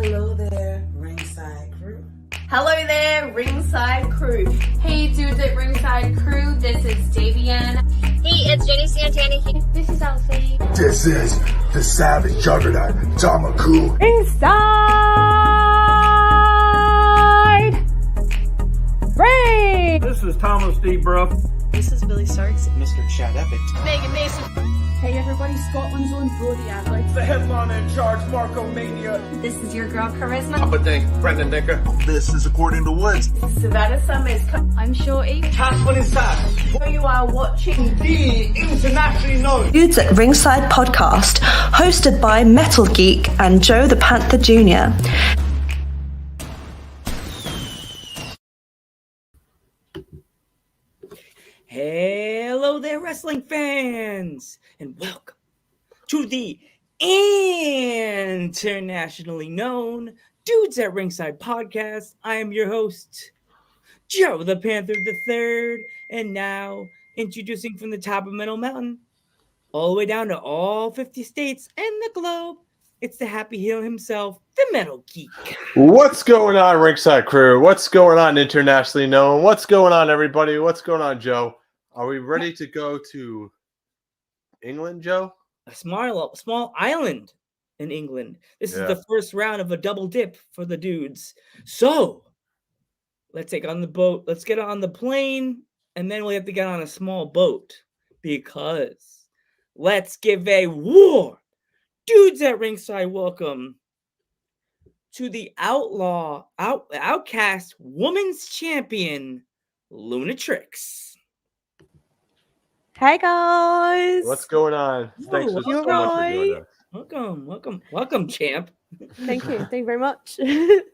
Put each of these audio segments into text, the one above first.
Hello there, Ringside Crew. Hello there, Ringside Crew. Hey dudes at Ringside Crew, this is Davian. Hey, it's Jenny Santana. This is Elsie. This is the Savage Juggernaut, Tamaku. Inside Ring! This is Thomas D. Bruff. This is Billy Starks. Mr. Chad Epic. Megan Mason. Hey everybody, Scotland's own Brody Adler. The headliner in charge, Marco Mania. This is your girl, Charisma. Papa Dink, Brendan Dinker. This is According to Woods. Savannah Summers. I'm Shorty. Casper inside. You are watching The internationally known Dudes at Ringside podcast, hosted by Metal Geek and Joe the Panther Jr. Hello there, wrestling fans, and welcome to the internationally known Dudes at Ringside podcast. I am your host, Joe the Panther III, and now introducing from the top of Middle Mountain all the way down to all 50 states and the globe, it's the happy heel himself, the Metal Geek. What's going on, Ringside Crew? What's going on, internationally known? What's going on, everybody? What's going on, Joe? Are we ready to go to England, Joe? A small island in England. This is the first round of a double dip for the dudes. So let's take on the boat. Let's get on the plane, and then we have to get on a small boat because let's give a war. Dudes at Ringside, welcome to the Outcast Women's Champion, Lunatrix. Hey guys! What's going on? Thanks so much for joining us. Welcome, champ. Thank you very much. You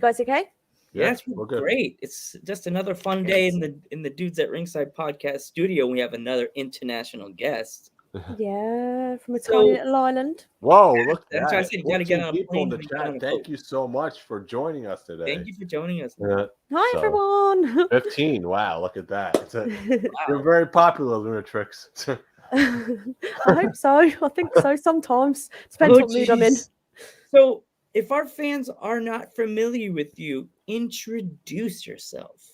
guys okay? Yes, we're good. Great. It's just another fun day in the Dudes at Ringside podcast studio. We have another international guest. Yeah, from a tiny little island. Whoa, look at that. I said, you gotta get on a people in the chat. Thank you so much for joining us today. Thank you for joining us. Hi, everyone. 15. Wow, look at that. You're very popular, Lunatrix. I hope so. I think so sometimes. Depends what mood I'm in. So, if our fans are not familiar with you, introduce yourself.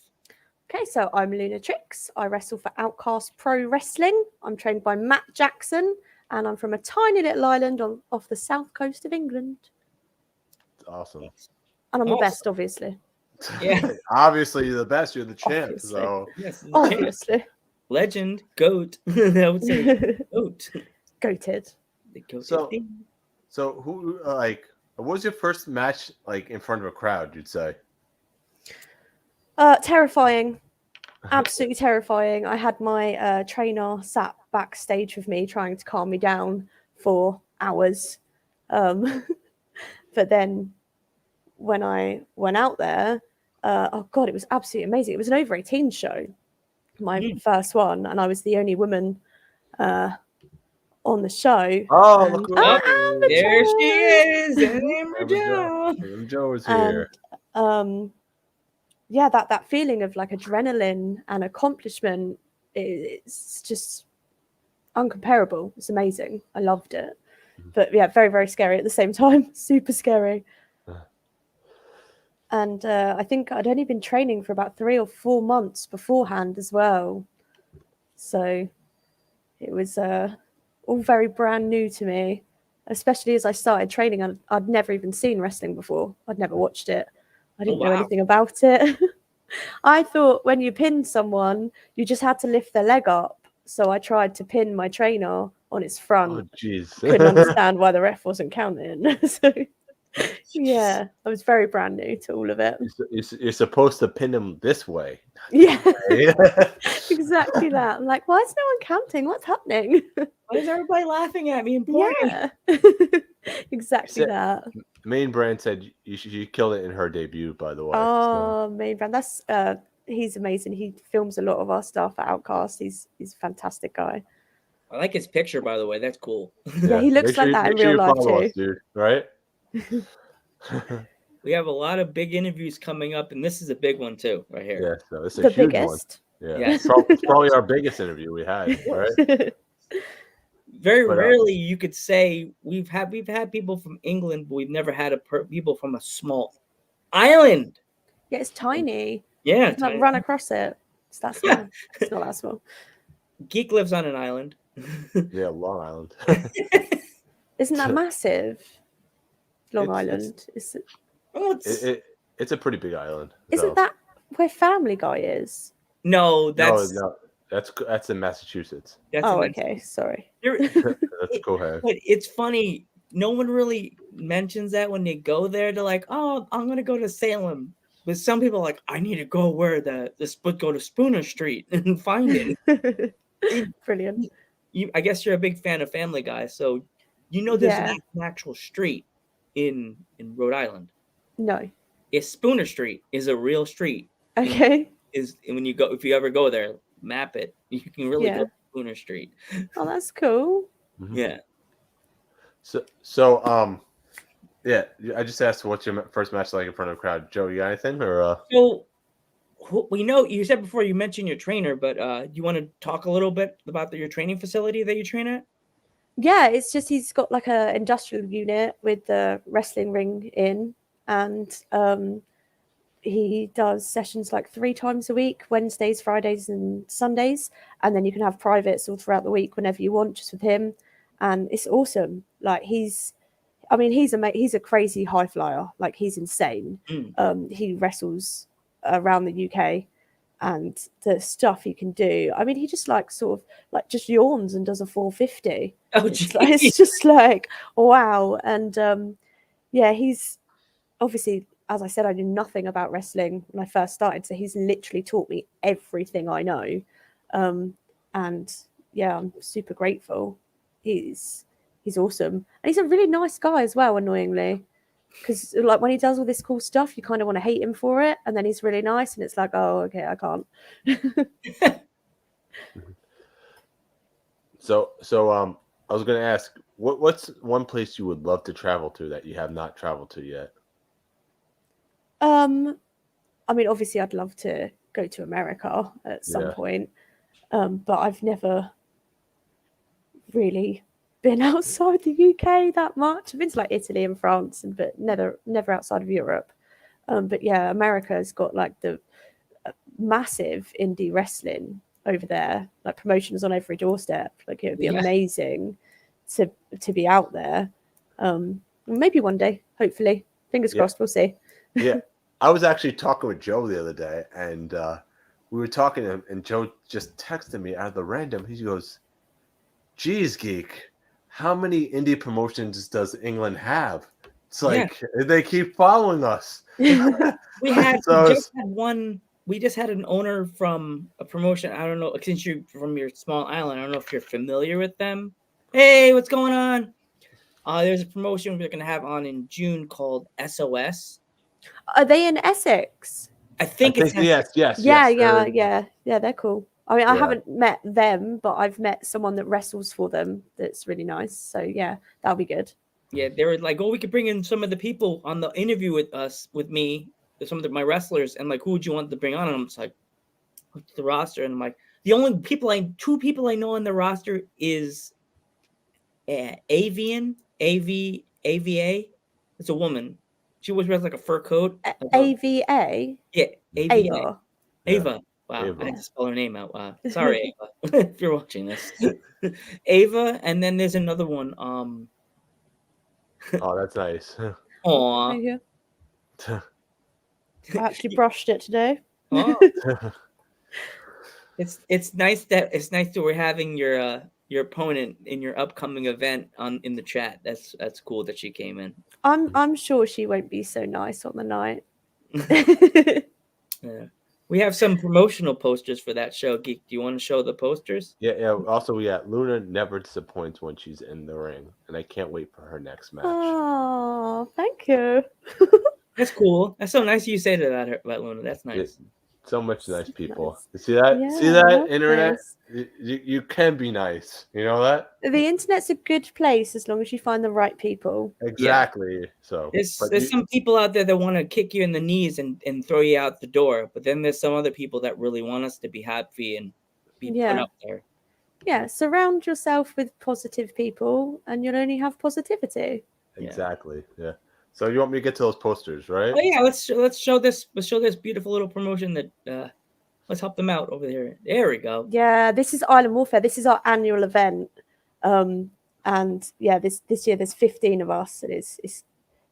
Okay, so I'm Lunatrix. I wrestle for Outcast Pro Wrestling. I'm trained by Matt Jackson, and I'm from a tiny little island off the south coast of England. Awesome. And I'm the best, obviously. Yeah. Obviously, you're the best. You're the champ. Obviously. So yes, obviously. Champ. Legend, goat. I would say goat. Goated. So who what was your first match like in front of a crowd, you'd say? Terrifying. Absolutely terrifying. I had my trainer sat backstage with me trying to calm me down for hours. But then when I went out there, oh God, it was absolutely amazing. It was an over 18 show, my first one, and I was the only woman on the show. Oh, and, look there she is. Joe. Joe is here. And, yeah, that feeling of like adrenaline and accomplishment is just uncomparable. It's amazing. I loved it. But yeah, very, very scary at the same time. Super scary. And I think I'd only been training for about 3 or 4 months beforehand as well. So it was all very brand new to me, especially as I started training. I'd never even seen wrestling before. I'd never watched it. I didn't know anything about it. I thought when you pinned someone, you just had to lift their leg up. So I tried to pin my trainer on its front. Oh, jeez. Couldn't understand why the ref wasn't counting. So, yeah, I was very brand new to all of it. You're supposed to pin him this way. Yeah, exactly that. I'm like, why is no one counting? What's happening? Why is everybody laughing at me? Yeah, exactly that. Main Brand said she killed it in her debut, by the way. Oh, Main Brand, that's he's amazing. He films a lot of our stuff at Outcast. He's a fantastic guy. I like his picture, by the way. That's cool. Yeah, he looks like that in real life too. Us, dude, right? We have a lot of big interviews coming up, and this is a big one too, right here. Yeah, so it's a the huge biggest. one. Yeah, it's probably our biggest interview we had, right? Very But, rarely you could say we've had people from England, but we've never had people from a small island. Yeah, it's tiny. Yeah, You can, like, tiny. run across it. It's that small. It's not that small. Geek lives on an island. Yeah, Long Island. Isn't that massive? Long It's- Island. Is it, Oh, it's a pretty big island. isn't so- that where Family Guy is? no, that's no, that's in Massachusetts. that's Oh, an- okay. Sorry. That's go ahead. But it's funny. No one really mentions that when they go there. They're like, "Oh, I'm gonna go to Salem." But some people are like, "I need to go where go to Spooner Street and find it." Brilliant. I guess you're a big fan of Family Guy, so you know there's Yeah. an actual street in Rhode Island. No. It's Spooner Street is a real street. Okay. Is when you go if you ever go there, map it. You can really Yeah. go to Spooner Street. Oh, that's cool. Yeah. So yeah, I just asked what's your first match like in front of a crowd. Joe, you got anything or? So we know you said before you mentioned your trainer, but you want to talk a little bit about your training facility that you train at? Yeah, it's just he's got like a industrial unit with the wrestling ring in, and he does sessions like 3 times a week, Wednesdays, Fridays, and Sundays, and then you can have privates all throughout the week whenever you want, just with him, and it's awesome. Like he's a crazy high flyer, like he's insane. He wrestles around the UK, and the stuff he can do. I mean, he just like sort of like just yawns and does a 450. Oh, it's just like wow. And yeah, he's obviously, as I said, I knew nothing about wrestling when I first started, so he's literally taught me everything I know. And yeah, I'm super grateful. He's awesome, and he's a really nice guy as well, annoyingly. Because like when he does all this cool stuff, you kind of want to hate him for it, and then he's really nice, and it's like, oh, okay, I can't. So I was going to ask, what's one place you would love to travel to that you have not traveled to yet? I mean, obviously, I'd love to go to America at some point, but I've never really been outside the UK that much. I've been to like Italy and France, but never outside of Europe. But yeah, America has got like the massive indie wrestling over there, like promotions on every doorstep. Like it would be amazing to be out there. Maybe one day, hopefully. Fingers crossed, we'll see. Yeah. I was actually talking with Joe the other day, and we were talking to him, and Joe just texted me out of the random. He goes, "Geez, Geek, how many indie promotions does England have?" It's like they keep following us. We just had one. We just had an owner from a promotion. I don't know, since you're from your small island, I don't know if you're familiar with them. Hey, what's going on? There's a promotion we're going to have on in June called SOS. Are they in Essex? I think it's yes. Yeah, they're cool. I mean, I haven't met them, but I've met someone that wrestles for them that's really nice. So yeah, that'll be good. Yeah, they were like, "Oh, we could bring in some of the people on the interview with me, some of my wrestlers, and like, who would you want to bring on?" And I'm just like, "What's the roster?" And I'm like, the only two people I know on the roster is Avian, AVA. It's a woman. She always wears like a fur coat. AVA? Yeah, Ava. Ava. Wow, Ava. I had to spell her name out. Wow. Sorry, Ava, if you're watching this. Ava, and then there's another one. Oh, that's nice. Aw. I actually brushed it today. Oh. It's nice that we're having your opponent in your upcoming event in the chat. That's cool that she came in. I'm sure she won't be so nice on the night. Yeah. We have some promotional posters for that show. Geek, do you want to show the posters? Yeah. Also, Luna never disappoints when she's in the ring, and I can't wait for her next match. Oh, thank you. That's cool. That's so nice you say that about Luna. That's nice. So much nice people. You see that? Yeah, see I that love internet? this. You can be nice. You know that? The internet's a good place as long as you find the right people. Exactly. Yeah. So there's some people out there that want to kick you in the knees and throw you out the door, but then there's some other people that really want us to be happy and be put up there. yeah, surround yourself with positive people, and you'll only have positivity. Exactly. Yeah. So you want me to get to those posters, right? Oh yeah, let's show this beautiful little promotion that let's help them out over there. There we go. Yeah, this is Island Warfare. This is our annual event. And yeah, this year there's 15 of us. It's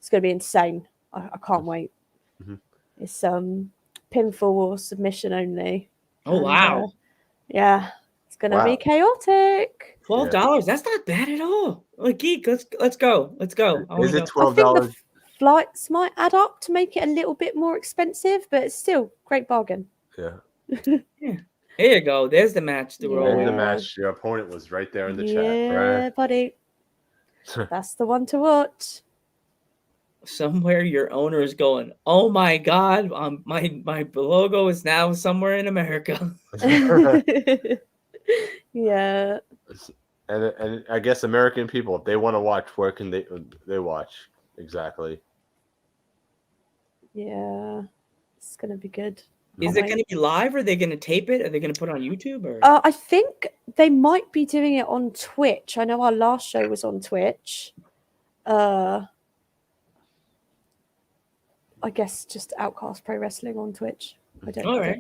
going to be insane. I can't wait. Mm-hmm. It's pinfall or submission only. Oh and, wow! Yeah, it's going to be chaotic. $12. That's not bad at all. Like Geek, let's go. Let's go. Is it I $12? think the flights might add up to make it a little bit more expensive, but it's still great bargain. Yeah. Yeah. There you go. There's the match. There's the match. Your opponent was right there in the chat. Yeah, Right? buddy. That's the one to watch. Somewhere your owner is going, oh my god, my logo is now somewhere in America. Yeah. And I guess American people, if they want to watch, where can they watch? Exactly. Yeah. It's gonna be good. Is it going to be live? Or are they going to tape it? Are they going to put it on YouTube? Or I think they might be doing it on Twitch. I know our last show was on Twitch. I guess just Outcast Pro Wrestling on Twitch. I don't know.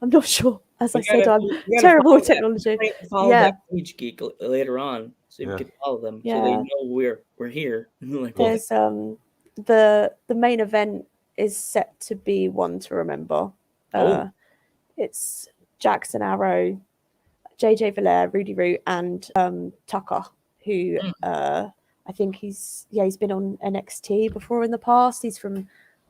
I'm not sure. As I said, I'm terrible at technology. Follow that Page Geek later on, so you can follow them, so they know we're here. Like, there's the main event is set to be one to remember. It's Jackson Arrow, JJ Valaire, Rudy Root, and Tucker, who I think he's been on NXT before in the past. He's from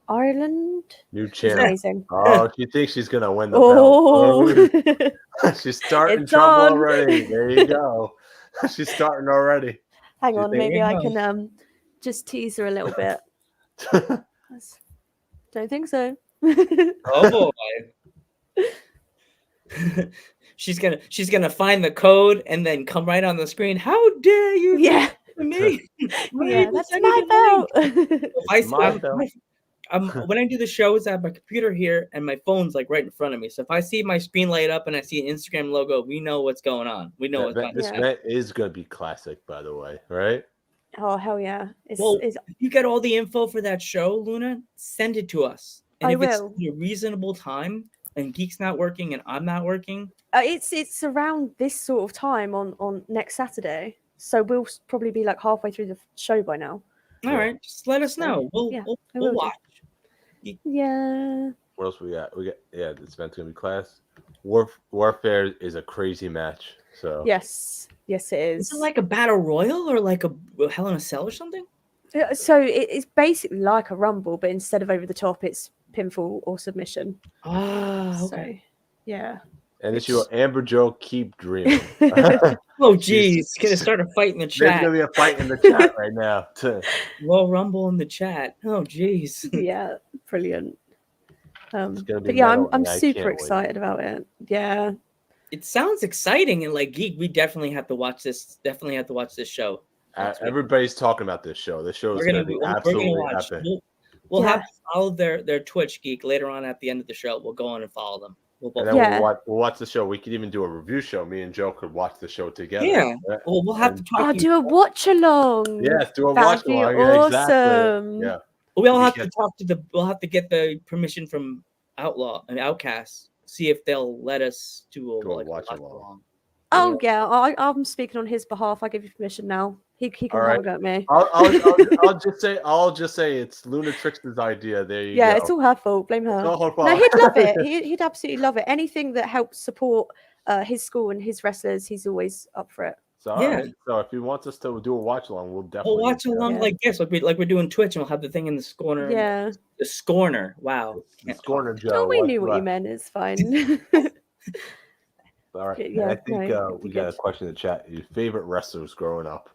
Ireland. New champ. Amazing. Oh, she thinks she's gonna win the belt. Oh. She's starting trouble already. There you go. She's starting already. Hang on, maybe I can just tease her a little bit. Don't think so. Oh boy. She's gonna find the code and then come right on the screen. How dare you? Yeah. Me. Yeah, that's my belt. When I do the shows, I have my computer here and my phone's like right in front of me. So if I see my screen light up and I see an Instagram logo, we know what's going on. We know what's going on. This event is gonna be classic, by the way, right? Oh hell yeah! If you get all the info for that show, Luna, send it to us. And if it's a reasonable time and Geek's not working and I'm not working, it's around this sort of time on next Saturday. So we'll probably be like halfway through the show by now. All right, just let us know. We'll watch. Yeah. What else we got? This event's gonna be class. Warfare is a crazy match. So yes, it is. Is it like a battle royal or like a Hell in a Cell or something? So it's basically like a rumble, but instead of over the top, it's pinfall or submission. Ah, okay. So, yeah. And it's your Amber Joe keep dreaming. Oh, geez. Gonna start a fight in the chat. There's gonna be a fight in the chat right now. Well, rumble in the chat. Oh, geez. Yeah, brilliant. But yeah, I'm super excited about it. Yeah. It sounds exciting, and like Geek, we definitely have to watch this. Definitely have to watch this show. Everybody's talking about this show. This show is going to be absolutely epic. We'll have to follow their Twitch, Geek, later on at the end of the show. We'll go on and follow them. We'll watch the show. We could even do a review show. Me and Joe could watch the show together. Yeah. Well, we'll have to talk. Do a watch along. Yes, do a watch along. Awesome. Yeah. We'll have to talk to We'll have to get the permission from Outlaw and Outcast. See if they'll let us do a watch along. Oh yeah, I'm speaking on his behalf. I give you permission now. He can have a go at me. I'll just say it's Lunatrix's idea. There you go. Yeah, it's all her fault. Blame her. No, he'd love it. He'd absolutely love it. Anything that helps support his school and his wrestlers, he's always up for it. So, so if he wants us to do a watch along, we'll definitely watch along like this, like we're doing Twitch, and we'll have the thing in the Scorner. Yeah, the Scorner. Wow, the Scorner, Joe. Oh, we knew what you meant. It's fine. All right. Yeah, I think we got a question in the chat. Your favorite wrestlers growing up?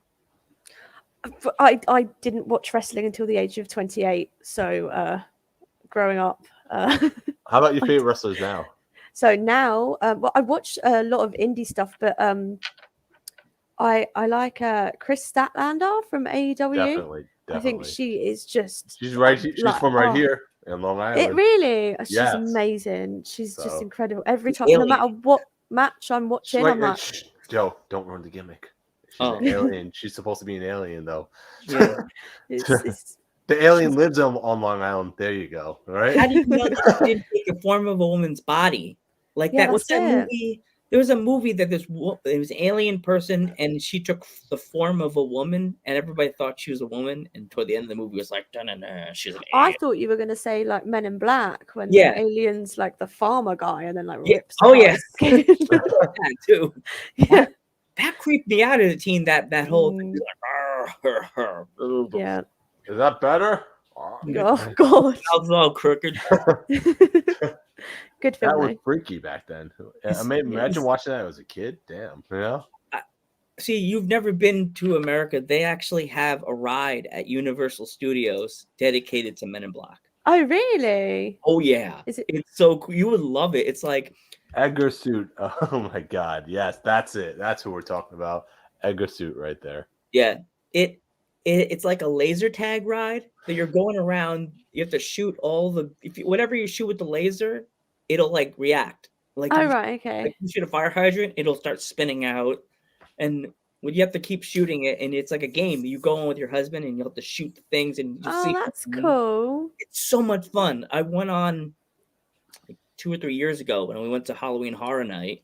I didn't watch wrestling until the age of 28. So growing up. How about your favorite wrestlers now? So now, I watch a lot of indie stuff, but I like Chris Statlander from AEW. Definitely. I think she is just. She's right. She's from right here in Long Island. It really. She's amazing. She's just incredible. Every time, no matter what match I'm watching, I'm like, Joe, don't ruin the gimmick. She's Oh. an alien. She's supposed to be an alien, though. Yeah. It's The alien lives on Long Island. There you go. All right. How do you know that she didn't take the form of a woman's body? Like Yeah, that was that's that it. movie. There was a movie that it was an alien person, and she took the form of a woman, and everybody thought she was a woman. And toward the end of the movie, it was like, "Dun-dun-dun, she's an I alien." thought you were gonna say like Men in Black when Yeah. the aliens like the farmer guy and then like Yeah. rips. Oh, apart yeah. his skin. That too. Yeah. That creeped me out as a teen. That whole thing. Mm. Like, Yeah. Is that better? Oh God. mouth's all crooked. Good That film was though. freaky back then. I mean, imagine watching that as a kid. Damn. You know? See, you've never been to America. They actually have a ride at Universal Studios dedicated to Men in Black. Oh really? Oh yeah, Is it? It's so cool. You would love it. It's like Edgar Suit. Oh my God. Yes, that's it. That's who we're talking about. Edgar Suit right there. yeah, it's like a laser tag ride that you're going around. You have to shoot all the whatever you shoot with the laser, it'll like react. Like Oh if right. Okay. like you shoot a fire hydrant, it'll start spinning out, and when you have to keep shooting it, and it's like a game. You go on with your husband, and you have to shoot the things, and you Oh, see. that's cool. It's so much fun. I went on like 2 or 3 years ago when we went to Halloween Horror Night,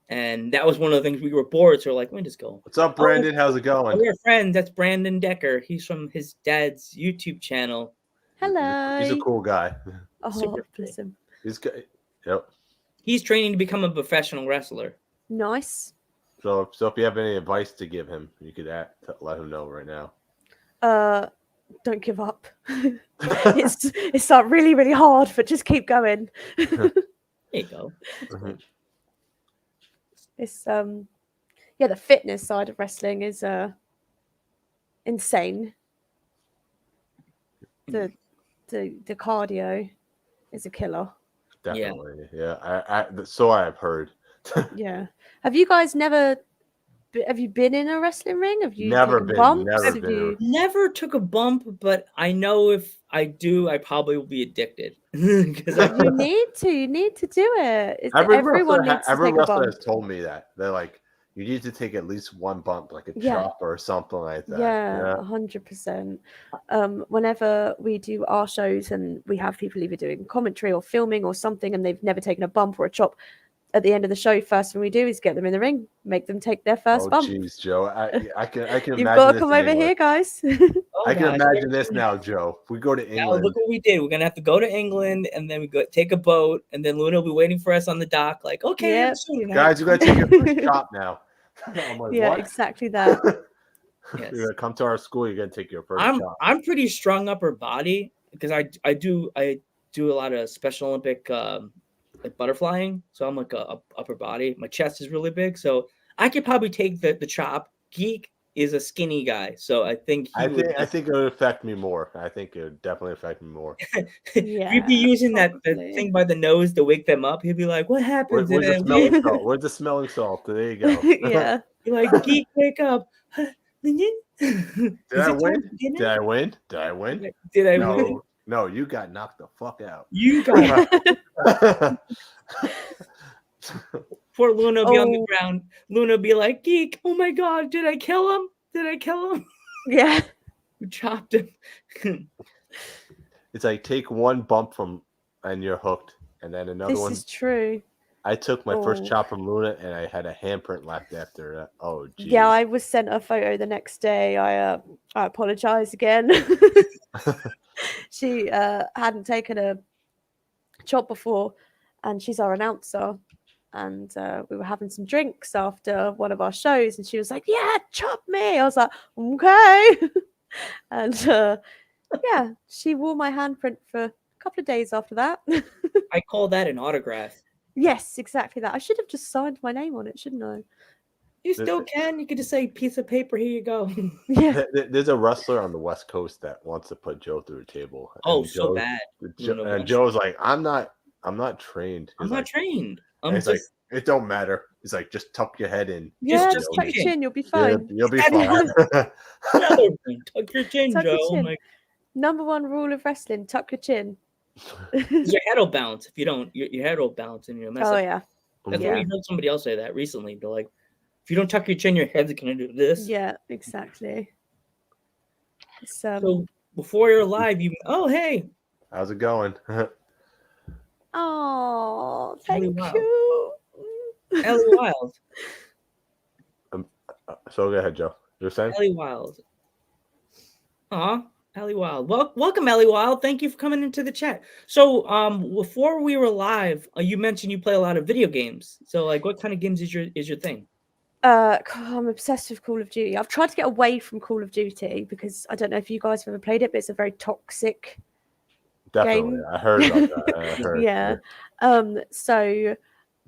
and that was one of the things we were bored. So we're like, let me just go. What's up, Brandon? How's it going? We're friends. That's Brandon Decker. He's from his dad's YouTube channel. Hello. He's a cool guy. Oh, super bless him. He's good. Yep. He's training to become a professional wrestler. Nice. So if you have any advice to give him, you could let him know right now. Don't give up. it's like really, really hard, but just keep going. There you go. Mhm. It's yeah, the fitness side of wrestling is insane. The cardio is a killer. Definitely. Yeah. So I have heard. Yeah. Have you guys never? Have you been in a wrestling ring? Have you Never taken been, bumps? never Have been. you- Never took a bump, but I know if I do, I probably will be addicted. Because You need to do it. Everyone needs to every take a wrestler bump. has told me that. They're like, you need to take at least one bump, like a Yeah. chop or something like that. Yeah, 100%. Whenever we do our shows and we have people either doing commentary or filming or something, and they've never taken a bump or a chop, at the end of the show, first thing we do is get them in the ring, make them take their first bump. Jeez, Joe. I can You've imagine got to this come over anyway. here, guys. I can imagine this now, Joe. If we go to Now England, look what we did. We're gonna have to go to England, and then we go take a boat, and then Luna will be waiting for us on the dock. Like, okay, Yeah. let's shoot tonight. guys, you gotta take your first chop now. I'm like, Yeah, what? exactly that. Yes. You're gonna come to our school. You're gonna take your first chop. I'm pretty strong upper body because I do a lot of Special Olympic like butterflying, so I'm like a upper body. My chest is really big, so I could probably take the chop. Geek is a skinny guy, so I think I think it would affect me more. I think it would definitely affect me more. Yeah, you'd be using the probably. thing by the nose to wake them up. He'd be like, "What happens?" Where's the And smelling then salt? Where's the smelling salt? There you go. Yeah. you're like, "Geek, wake up!" Did I win? Did I win? Did I win? Did I win? No, you got knocked the fuck out. You got poor Luna be on the ground. Luna be like, "Geek, oh my god, did I kill him? Did I kill him?" Yeah. We chopped him. It's like take one bump and you're hooked, and then another This one. is true. I took my first Oh. chop from Luna, and I had a handprint left after that. Oh, geez. Yeah, I was sent a photo the next day. I apologize again. She hadn't taken a chop before, and she's our announcer. And we were having some drinks after one of our shows, and she was like, "Yeah, chop me." I was like, "Okay." And yeah, she wore my handprint for a couple of days after that. I call that an autograph. Yes, exactly that. I should have just signed my name on it, shouldn't I? You still can. You could just say, "Piece of paper, here you go." Yeah. There's a wrestler on the West Coast that wants to put Joe through a table. Oh, And so bad. And Joe's like, I'm not trained. I'm He's not like, trained. and I'm he's just. like, it don't matter. He's like, just tuck your head in. Yeah, just just tuck your chin, you'll be Yeah, fine. you'll be That fine. Another thing. Tuck your chin, Tuck your Joe. chin. Like, Number one rule of wrestling: tuck your chin. your head will bounce. If you don't, your head will bounce and you'll mess Oh up. yeah. That's Yeah. what we heard somebody else say that recently. They're like, If you don't tuck your chin, your head's gonna do this. Yeah, exactly. So before you're live, oh hey, how's it going? Oh, thank Wild. you. Ellie Wild. So go ahead, Joe. You're saying? Ellie Wild. Aw, Ellie Wild. Well, welcome, Ellie Wild. Thank you for coming into the chat. So, before we were live, you mentioned you play a lot of video games. So, like, what kind of games is your thing? I'm obsessed with Call of Duty. I've tried to get away from Call of Duty because I don't know if you guys have ever played it, but it's a very toxic Definitely. game. I heard about that. I heard. Yeah.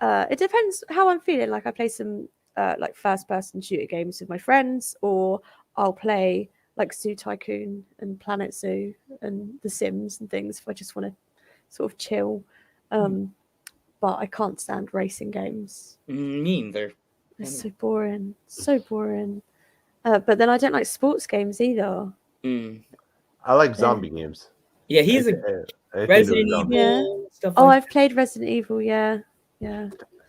It depends how I'm feeling. Like I play some like first-person shooter games with my friends, or I'll play like Zoo Tycoon and Planet Zoo and The Sims and things if I just want to sort of chill. But I can't stand racing games. Me neither. They're so boring. So boring. But then I don't like sports games either. I like zombie games. Yeah, he's Resident Evil stuff. Oh, like I've played Resident Evil. Yeah.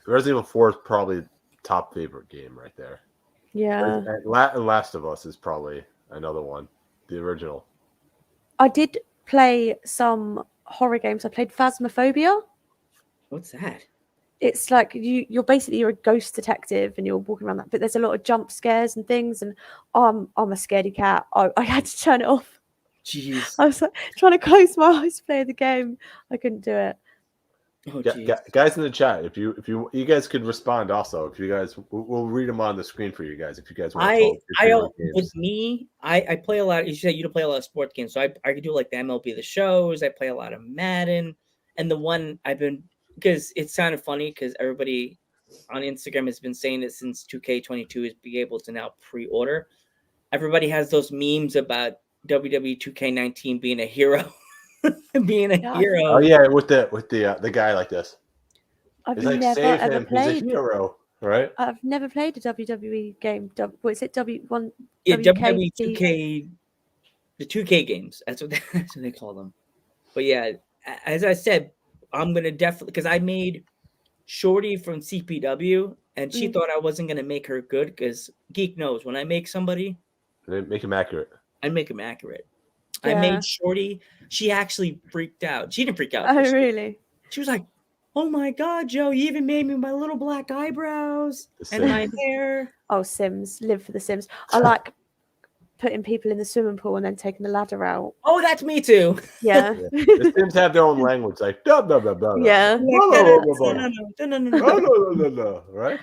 Resident Evil 4 is probably top favorite game right there. Yeah. And Last of Us is probably another one, the original. I did play some horror games. I played Phasmophobia. What's that? It's like you're a ghost detective and you're walking around that, but there's a lot of jump scares and things, and I'm a scaredy cat. I had to turn it off. Jeez. I was like, trying to close my eyes, play the game. I couldn't do it. Oh, guys in the chat, if you guys could respond also. If you guys, we'll read them on the screen for you guys. If you guys want to with me, I play a lot. You said you play a lot of sports games, so I could do like the MLB The Shows. I play a lot of Madden, and the one I've been, because it sounded funny because everybody on Instagram has been saying it since 2K22 is be able to now pre-order. Everybody has those memes about WWE 2K19 being a hero. Being a hero. Oh yeah, with the guy like this. I've It's like, never save ever him. played. He's a hero, right? I've never played a WWE game. What is it? W1? Yeah, WWE 2K, the 2K games. That's what they call them. But yeah, as I said, I'm gonna definitely, because I made Shorty from CPW, and she thought I wasn't gonna make her good, because Geek knows when I make somebody, They make him accurate. I make him accurate. Yeah. I made Shorty. She actually freaked out. She didn't freak out. Oh, really? She was like, "Oh my God, Joe! You even made me my little black eyebrows and my hair." Oh, Sims. Live for the Sims. I like putting people in the swimming pool and then taking the ladder out. Oh, that's me too. Yeah. The Sims have their own language, like blah blah blah blah. Yeah. No, right?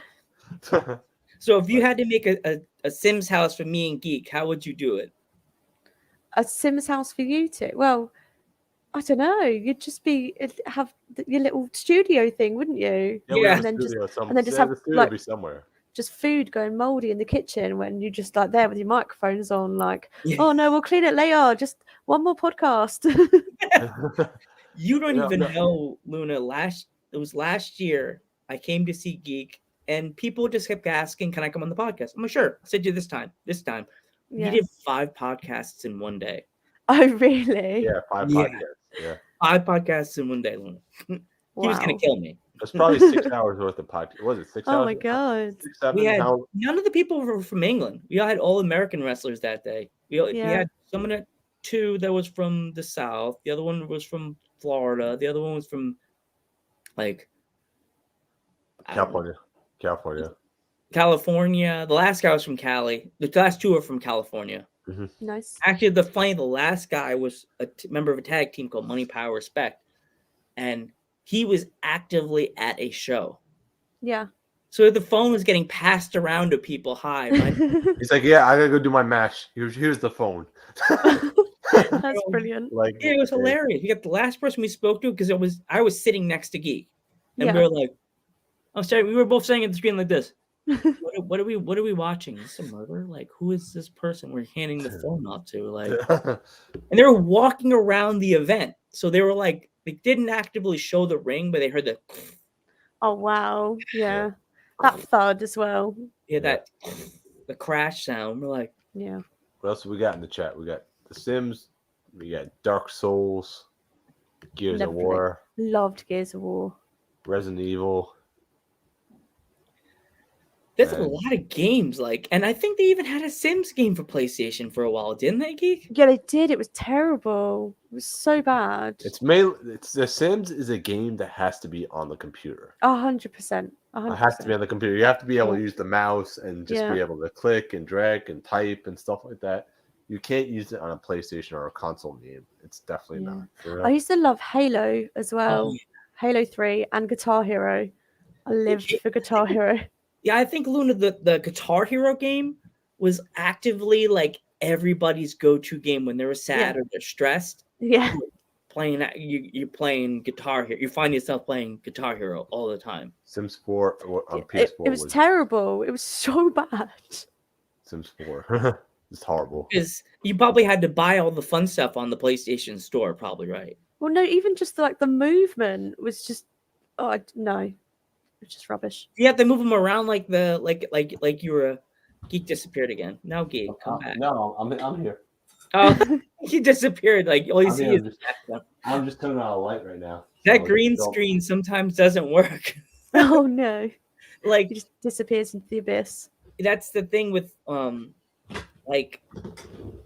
So if you had to make a Sims house for me and Geek, how would you do it? A Sims house for you two? Well, I don't know. You'd just have your little studio thing, wouldn't you? Yeah. And then just have like somewhere. Just food going moldy in the kitchen when you just like there with your microphones on, like, oh no, we'll clean it later. Just one more podcast. You don't even know, Luna. It was last year. I came to see Geek, and people just kept asking, "Can I come on the podcast?" I'm like, "Sure." I said, "You this time." Yeah. You did 5 podcasts in one day. Oh, really? Yeah, 5 podcasts. Yeah, 5 podcasts in one day, Luna. He was gonna kill me. That's probably 6 hours worth of podcast. Was it 6 hours? Oh my God. 6, 7, We had none of the people were from England. We all had all American wrestlers that day. We had someone 2 that was from the South. The other one was from Florida. The other one was from like California. The last guy was from Cali. The last 2 are from California. Mm-hmm. Nice. Actually, the last guy was a member of a tag team called Money, Power, Respect, and he was actively at a show. Yeah. So the phone was getting passed around to people. Hi. He's like, yeah, I gotta go do my match. Here's the phone. That's brilliant. Like, yeah, it was hilarious. We got the last person we spoke to, because I was sitting next to Geek, and we were like, I'm sorry, we were both saying at the screen like this. What are we watching? Is this a murder? Like, who is this person we're handing the phone off to? Like, and they were walking around the event, so they were like, they didn't actively show the ring, but they heard the. Oh wow! Yeah, that thud as well. Yeah, the crash sound. We're like, yeah. What else we got in the chat? We got The Sims. We got Dark Souls, Gears of War. Loved Gears of War. Resident Evil. There's a lot of games and I think they even had a Sims game for PlayStation for a while, didn't they, Geek? Yeah, they did. It was terrible. It was so bad. It's The Sims is a game that has to be on the computer. 100%. It has to be on the computer. You have to be able to use the mouse and just be able to click and drag and type and stuff like that. You can't use it on a PlayStation or a console game. It's definitely not. I used to love Halo as well. Halo 3 and Guitar Hero. I lived for Guitar Hero. Yeah, I think Luna, the Guitar Hero game was actively everybody's go-to game when they're sad or they're stressed. Yeah. You're playing Guitar Hero. You find yourself playing Guitar Hero all the time. Sims 4 on PS4. It was terrible. It was so bad. Sims 4. It's horrible. Because you probably had to buy all the fun stuff on the PlayStation Store, probably, right? Well, no, even just the movement was just no. It's just rubbish. You have to move them around like you were Geek disappeared again. Now Geek, come back. No, I'm here. Oh, he disappeared. All you see is I'm just turning on a light right now. That green screen sometimes doesn't work. Oh no. It just disappears into the abyss. That's the thing with the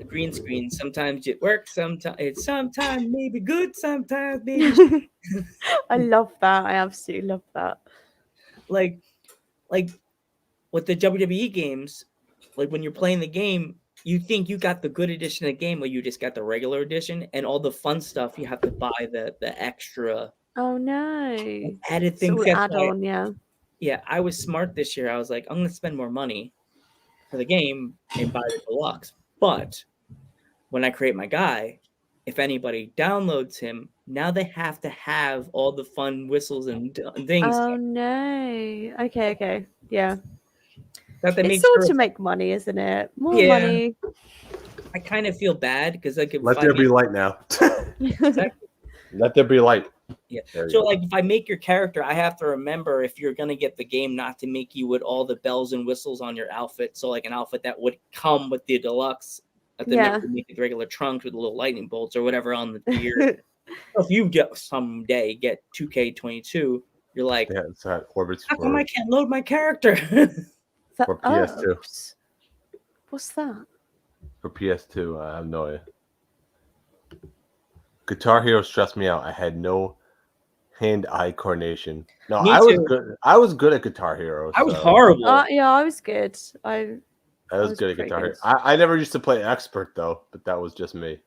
green screen. Sometimes it works, sometimes maybe good, sometimes maybe I love that. I absolutely love that. Like with the WWE games, when you're playing the game, you think you got the good edition of the game, or you just got the regular edition, and all the fun stuff you have to buy the extra. Oh no! Added things. Add on, yeah. Yeah, I was smart this year. I was like, I'm gonna spend more money for the game and buy the deluxe. But when I create my guy, if anybody downloads him, now they have to have all the fun whistles and things. Oh no! Okay, yeah. It's all to make money, isn't it? More money. I kind of feel bad because let there be light now. Let there be light. Yeah. So if I make your character, I have to remember, if you're gonna get the game, not to make you with all the bells and whistles on your outfit. So an outfit that would come with the deluxe. Make the regular trunks with the little lightning bolts or whatever on the gear. If you someday get 2K22, you're like, it's that orbits. How come I can't load my character? For PS2. What's that? For PS2, I have no idea. Guitar Hero stressed me out. I had no hand-eye coordination. No, I was good. I was good at Guitar Hero. I was horrible. Yeah, I was good. I was good at Guitar Hero. I never used to play expert though, but that was just me.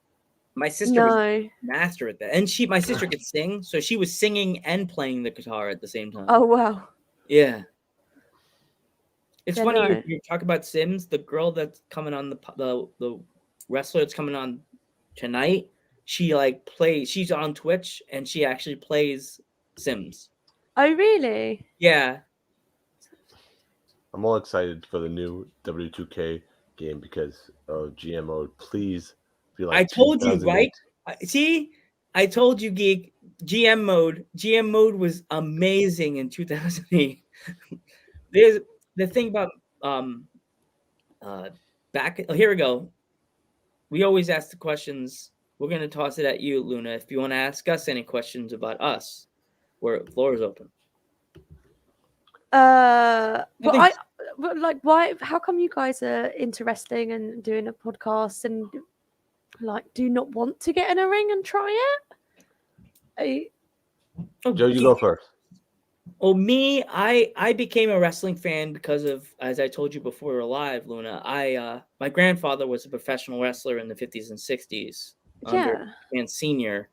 My sister was master at that, and my sister could sing, so she was singing and playing the guitar at the same time. Oh wow! Yeah, it's funny you talk about Sims. The girl that's coming on the wrestler that's coming on tonight, she plays. She's on Twitch and she actually plays Sims. Oh really? Yeah. I'm all excited for the new W2K game because of GM mode. Please be like. I told you, right? See, I told you, Geek. GM mode was amazing in 2008. There's the thing about here we go. We always ask the questions. We're gonna toss it at you, Luna. If you want to ask us any questions about us, the floor is open. Why? How come you guys are into wrestling and doing a podcast and do not want to get in a ring and try it? Joe, you go first. Oh, me, I became a wrestling fan because of, as I told you before we were live, Luna. My grandfather was a professional wrestler in the 50s and 60s. And senior.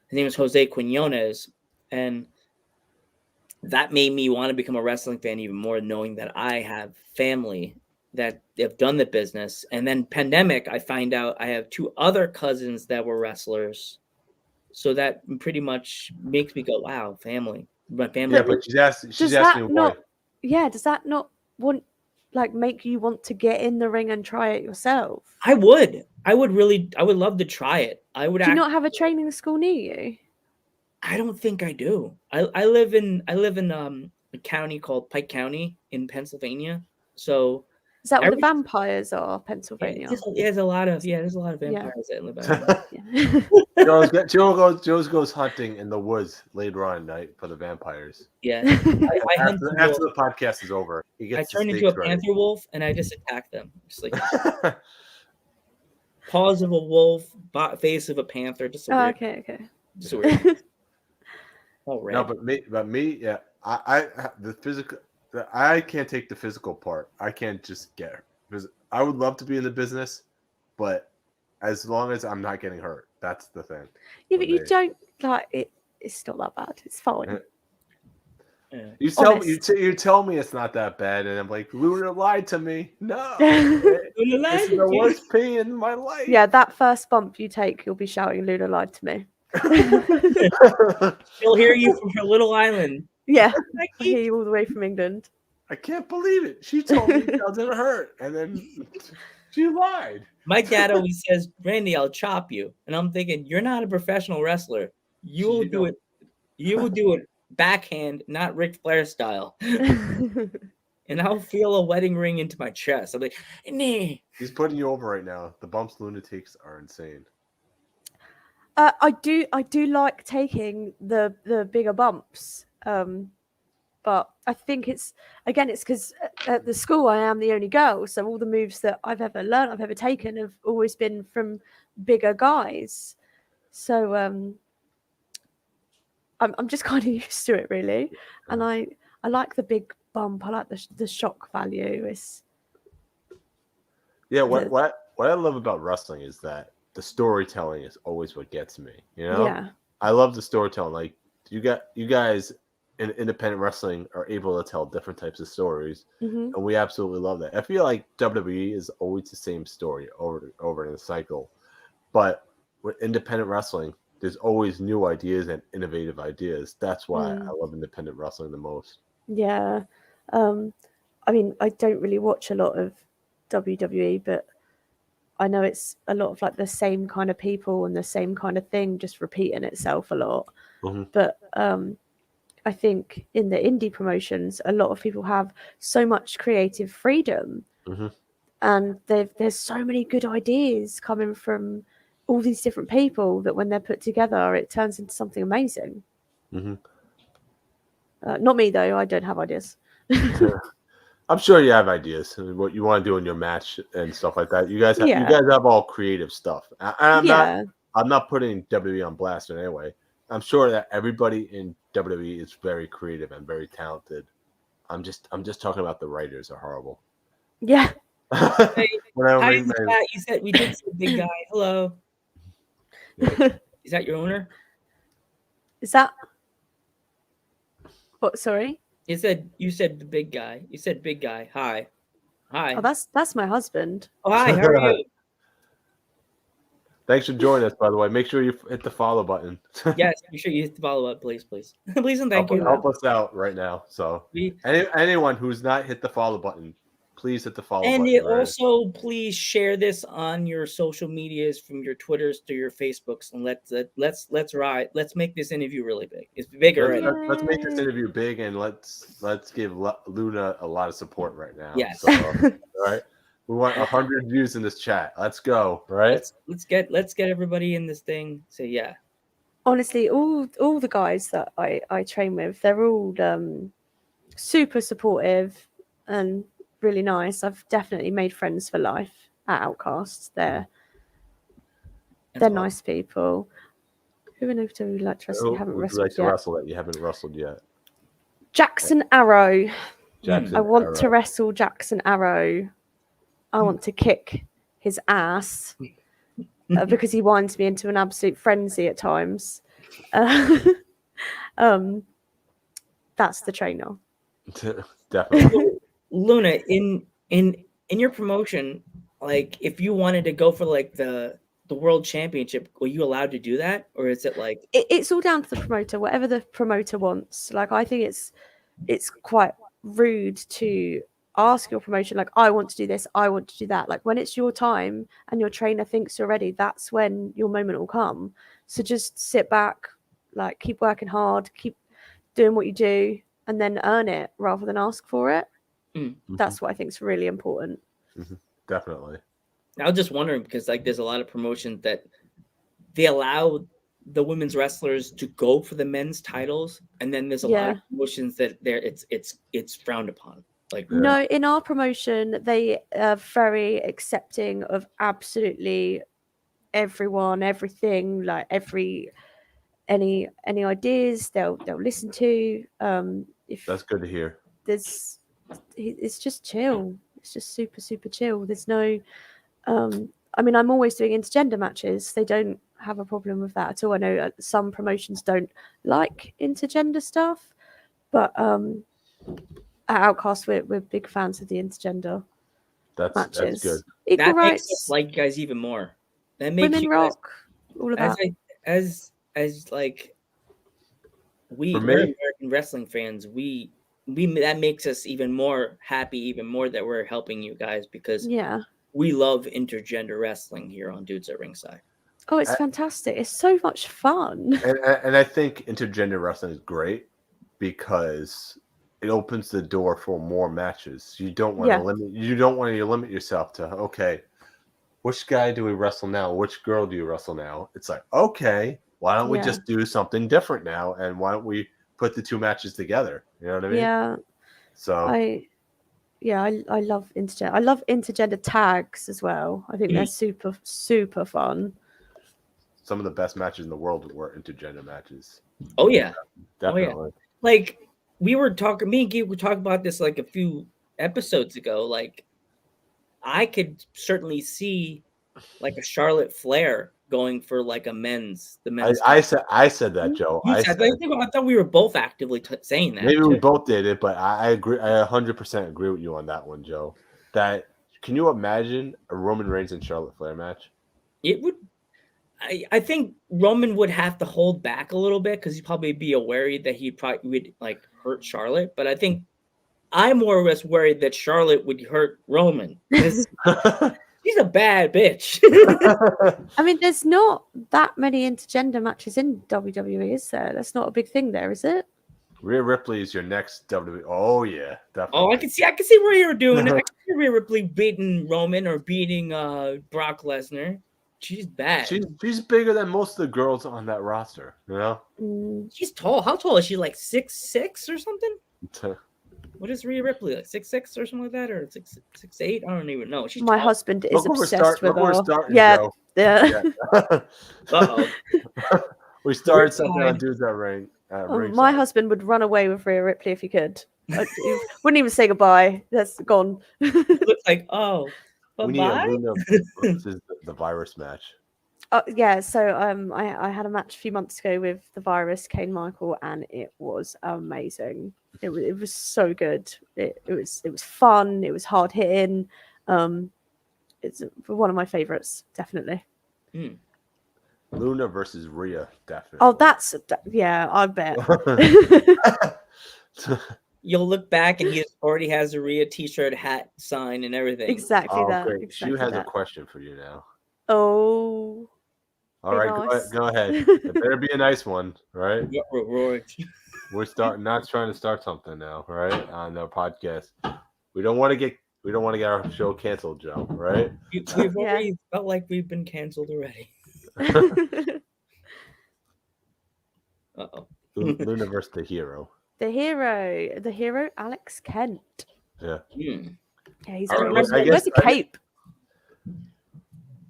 His name was Jose Quinones, and that made me want to become a wrestling fan even more, knowing that I have family that have done the business. And then pandemic, I find out I have 2 other cousins that were wrestlers. So that pretty much makes me go, wow, family. My family. Yeah, but she's asking why. Yeah, does that not make you want to get in the ring and try it yourself? I would love to try it. Do you not have a training school near you? I don't think I do. I live in a county called Pike County in Pennsylvania. So Is that where the vampires are, Pennsylvania? There's a lot of vampires that live out there. Joe goes hunting in the woods later on at night for the vampires. Yeah. After the podcast is over, I turn into a panther wolf and I just attack them. Just like paws of a wolf, face of a panther. Just okay. Just weird. No, but me, yeah. I can't take the physical part. I can't just get her. Because I would love to be in the business, but as long as I'm not getting hurt, that's the thing. Yeah, but you don't like it. It's not that bad. It's fine. Yeah. You tell me it's not that bad, and I'm like, Luna lied to me. No, this is the worst pain in my life. Yeah, that first bump you take, you'll be shouting, "Luna lied to me." She'll hear you from her little island. Yeah, I hear you all the way from England. I can't believe it. She told me it doesn't hurt, and then she lied. My dad always says, "Randy, I'll chop you," and I'm thinking, "You're not a professional wrestler. You will do it backhand, not Ric Flair style." And I'll feel a wedding ring into my chest. I'm like, "Nah." He's putting you over right now. The bumps Lunatrix are insane. I do like taking the bigger bumps. But I think it's because at the school I am the only girl, so all the moves that I've ever learned, I've ever taken, have always been from bigger guys. So I'm just kind of used to it, really, and I like the big bump. I like the shock value. What I love about wrestling is that the storytelling is always what gets me. You know, yeah, I love the storytelling. Like you guys. In independent wrestling are able to tell different types of stories, and we absolutely love that. I feel like WWE is always the same story over in a cycle, but with independent wrestling, there's always new ideas and innovative ideas. That's why I love independent wrestling the most. Yeah, I mean, I don't really watch a lot of WWE, but I know it's a lot of like the same kind of people and the same kind of thing, just repeating itself a lot. But I think in the indie promotions, a lot of people have so much creative freedom, and there's so many good ideas coming from all these different people that when they're put together, it turns into something amazing. Not me though; I don't have ideas. I'm sure you have ideas and what you want to do in your match and stuff like that. You guys have all creative stuff. I'm not putting WWE on blast in any way. I'm sure that everybody in WWE is very creative and very talented. I'm just talking about the writers are horrible. Yeah. Hey, you said we did see big guy. Hello. Is that your owner? Is that what? Sorry. You said the big guy. You said big guy. Hi. Oh, that's my husband. Oh, hi. How are you? Thanks for joining us, by the way. Make sure you hit the follow button. Yes, make sure you hit the follow button, please. Please and thank you. Help us out right now. So anyone who's not hit the follow button, please hit the follow button. And also, please share this on your social medias, from your Twitters to your Facebooks, and let's ride. Let's make this interview really big. It's bigger right now. Let's make this interview big, and let's give Luna a lot of support right now. Yes. So, all right. We want 100 views in this chat. Let's go. Right. Let's get everybody in this thing. So yeah. Honestly, all the guys that I train with, they're all super supportive and really nice. I've definitely made friends for life at Outcasts. They're nice people. Who in OVW would like to wrestle? You haven't wrestled yet. Wrestle that you haven't wrestled yet. Jackson Arrow. I want to wrestle Jackson Arrow. I want to kick his ass because he winds me into an absolute frenzy at times. That's the trainer. Definitely. Luna, in your promotion, like if you wanted to go for like the world championship, were you allowed to do that, or is it like it's all down to the promoter, whatever the promoter wants? Like I think it's quite rude to ask your promotion, like, I want to do this, I want to do that. Like when it's your time and your trainer thinks you're ready, that's when your moment will come. So just sit back, like keep working hard, keep doing what you do, and then earn it rather than ask for it. That's what I think is really important. Definitely. I was just wondering because like there's a lot of promotions that they allow the women's wrestlers to go for the men's titles, and then there's a lot of promotions that it's frowned upon. Like no, in our promotion, they are very accepting of absolutely everyone, everything, like any ideas they'll listen to. If that's good to hear. It's just chill. It's just super chill. There's no I mean, I'm always doing intergender matches. They don't have a problem with that at all. I know some promotions don't like intergender stuff, but at Outcast, we're big fans of the intergender matches. That's good. Equal that rights, makes us like you guys even more. That makes women you rock, guys, all of that. As like we're American wrestling fans. We that makes us even more happy, even more that we're helping you guys because we love intergender wrestling here on Dudes at Ringside. Oh, it's fantastic. It's so much fun. And I think intergender wrestling is great because it opens the door for more matches. You don't want to limit. You don't want to limit yourself to okay, which guy do we wrestle now? Which girl do you wrestle now? It's like okay, why don't we just do something different now? And why don't we put the two matches together? You know what I mean? Yeah. So I love intergender. I love intergender tags as well. I think they're super fun. Some of the best matches in the world were intergender matches. Oh yeah, definitely. Oh, yeah. Like we were talking, me and Gabe were talking about this like a few episodes ago. Like I could certainly see like a Charlotte Flair going for like the men's. I said that, Joe. I thought we were both actively saying that. Maybe we both did it, but I agree. I 100% agree with you on that one, Joe. That can you imagine a Roman Reigns and Charlotte Flair match? It would. I think Roman would have to hold back a little bit because he'd probably be worried that he probably would like hurt Charlotte. But I think I'm more or less worried that Charlotte would hurt Roman. She's a bad bitch. I mean, there's not that many intergender matches in WWE, is there? That's not a big thing there, is it? Rhea Ripley is your next WWE. Oh yeah, definitely. Oh, I can see Rhea doing it. I can see Rhea Ripley beating Roman or beating Brock Lesnar. She's bad. She's bigger than most of the girls on that roster. You know. She's tall. How tall is she? Like 6'6" or something? What is Rhea Ripley like? 6'6" or something like that, or 6'8"? I don't even know. She's my tall. husband is obsessed with her. Yeah. Uh-oh. We started something on Dudes at Ring. My husband would run away with Rhea Ripley if he could. He wouldn't even say goodbye. That's gone. It looks like we need a Luna versus the Virus match. Yeah, so I had a match a few months ago with the Virus, Kane Michael, and it was amazing. It was so good. It was fun. It was hard hitting. It's one of my favorites, definitely. Luna versus Rhea, definitely. Oh, I bet. You'll look back and he already has a Rhea t-shirt, hat, sign, and everything. Exactly that. Great. Exactly she has that. a question for you now. Oh. All right, nice. Go ahead. It better be a nice one, right? We're not trying to start something now, right? On the podcast. We don't want to get our show canceled, Joe, right? We've already felt like we've been canceled already. Uh-oh. Luna versus the Hero. The hero, Alex Kent. Yeah. Yeah, he's great. Where's the cape?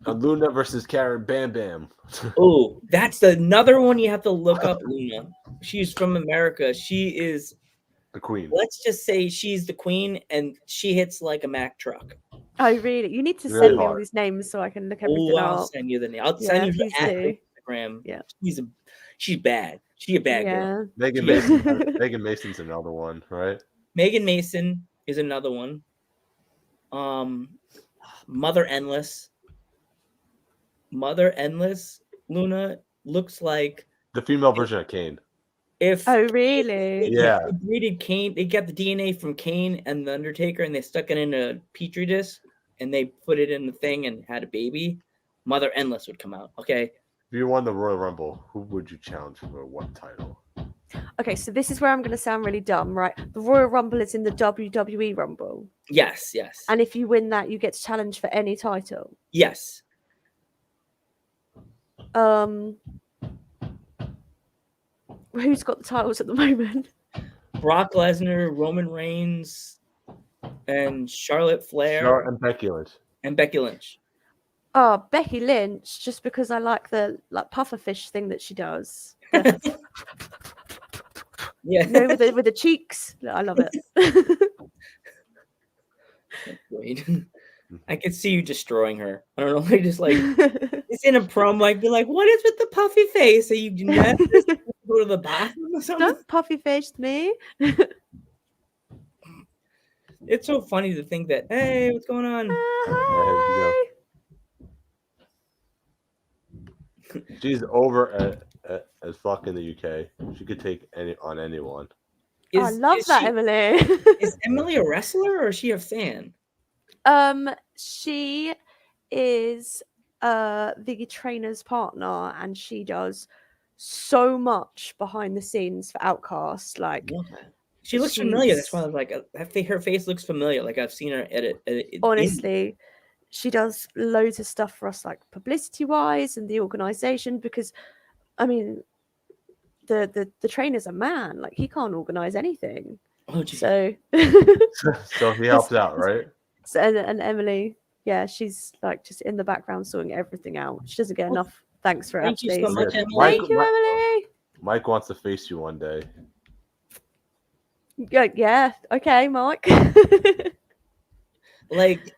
Luna versus Karen Bam Bam. Oh, that's another one you have to look up, Luna. She's from America. She is the queen. Let's just say she's the queen, and she hits like a Mack truck. Oh, really? You need to send me all these names so I can look everything up. I'll send you the name. I'll send you the Instagram. Yeah. She's bad. She's a bad girl. Megan Mason's another one, right? Megan Mason is another one. Mother Endless, Luna looks like the female version of Kane. Really? Yeah. They breeded Kane. They got the DNA from Kane and the Undertaker, and they stuck it in a petri dish, and they put it in the thing and had a baby. Mother Endless would come out. Okay. If you won the Royal Rumble, who would you challenge for what title? Okay, so this is where I'm going to sound really dumb, right? The Royal Rumble is in the WWE Rumble. Yes. And if you win that, you get to challenge for any title. Yes. Who's got the titles at the moment? Brock Lesnar, Roman Reigns, and Charlotte Flair. And Becky Lynch. Oh, Becky Lynch, just because I like the pufferfish thing that she does. Yeah. With the cheeks. I love it. Great. I could see you destroying her. I don't know, like just like it's in a promo, like be like, what is with the puffy face? Are you nervous to go to the bathroom or something? Don't puffy face me. It's so funny to think that, hey, what's going on? Hi. She's over as fuck in the UK. She could take on anyone. I love that, Emily. Is Emily a wrestler or is she a fan? She is the trainer's partner, and she does so much behind the scenes for Outcast. Like, she looks familiar. That's why I was like, her face looks familiar. Like I've seen her edit. Honestly, she does loads of stuff for us, like publicity wise and the organization. Because, I mean, the trainer's a man. Like he can't organize anything. Oh, geez. So he helps out, right? So, and Emily, yeah, she's like just in the background sorting everything out. She doesn't get enough thanks for it. Thank you so much, Emily. Thank you, Emily. Mike wants to face you one day. Yeah. Okay, Mike. Like,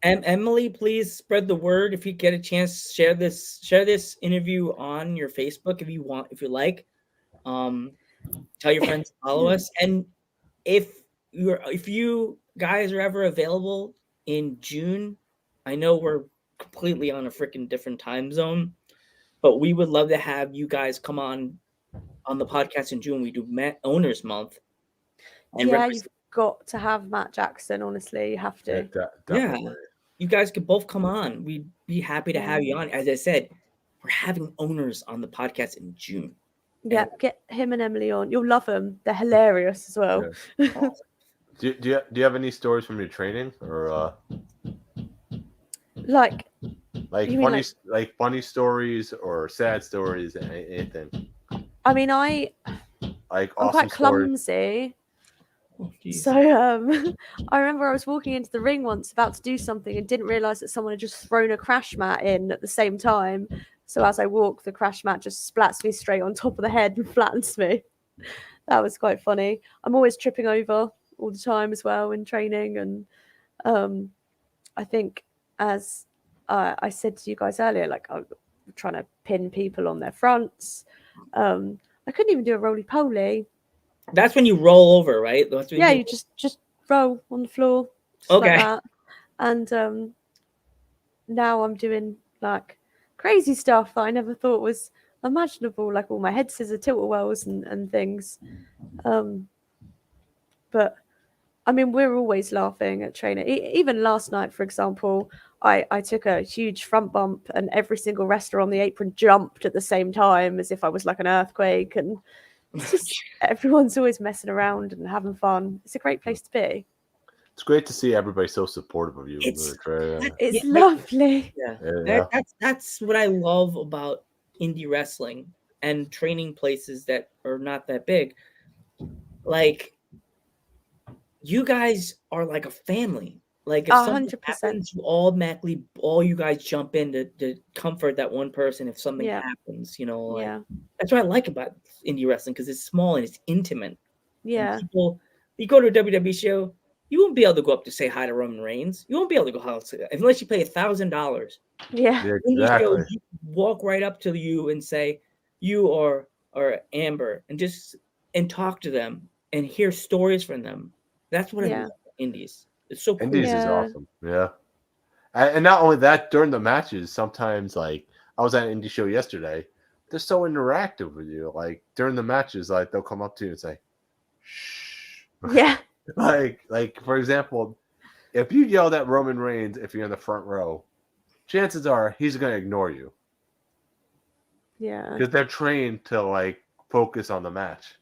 Emily, please spread the word. If you get a chance, share this interview on your Facebook if you want, if you like. Tell your friends to follow us, and if you guys are ever available in June, I know we're completely on a freaking different time zone, but we would love to have you guys come on the podcast in June. We do Owners Month. And you've got to have Matt Jackson. Honestly, you have to. Yeah, you guys could both come on. We'd be happy to have you on. As I said, we're having owners on the podcast in June. Yeah, get him and Emily on. You'll love them. They're hilarious as well. Yeah. Do you have any stories from your training, or like funny stories or sad stories, anything? I mean, I'm quite clumsy. Oh, so I remember I was walking into the ring once about to do something and didn't realize that someone had just thrown a crash mat in at the same time. So as I walk, the crash mat just splats me straight on top of the head and flattens me. That was quite funny. I'm always tripping over all the time as well in training, and I think, as I said to you guys earlier, like I'm trying to pin people on their fronts. I couldn't even do a roly-poly. That's when you roll over, right? Yeah, you just roll on the floor. Okay. Like that. And now I'm doing like crazy stuff that I never thought was imaginable, like all my head scissor tilt-a-whirls and things. But I mean, we're always laughing at training. Even last night, for example, I took a huge front bump and every single wrestler on the apron jumped at the same time as if I was like an earthquake. And it's just, everyone's always messing around and having fun. It's a great place to be. It's great to see everybody so supportive of you. It's lovely. Yeah. That's what I love about indie wrestling and training places that are not that big. Like, you guys are like a family. Like if 100%. something happens, all you guys jump in to comfort that one person if something happens. That's what I like about indie wrestling, because it's small and it's intimate. Yeah. People, you go to a WWE show, you won't be able to go up to say hi to Roman Reigns. You won't be able to go unless you pay $1,000. Yeah. Exactly. Show, you walk right up to you and say, you or Amber, and talk to them and hear stories from them. That's what I love about indies. It's so cool. Indies is awesome. Yeah. And not only that, during the matches, sometimes, like, I was at an indie show yesterday, they're so interactive with you. Like, during the matches, like, they'll come up to you and say, shh. Yeah. like for example, if you yelled at Roman Reigns if you're in the front row, chances are he's going to ignore you. Yeah. Because they're trained to, like, focus on the match.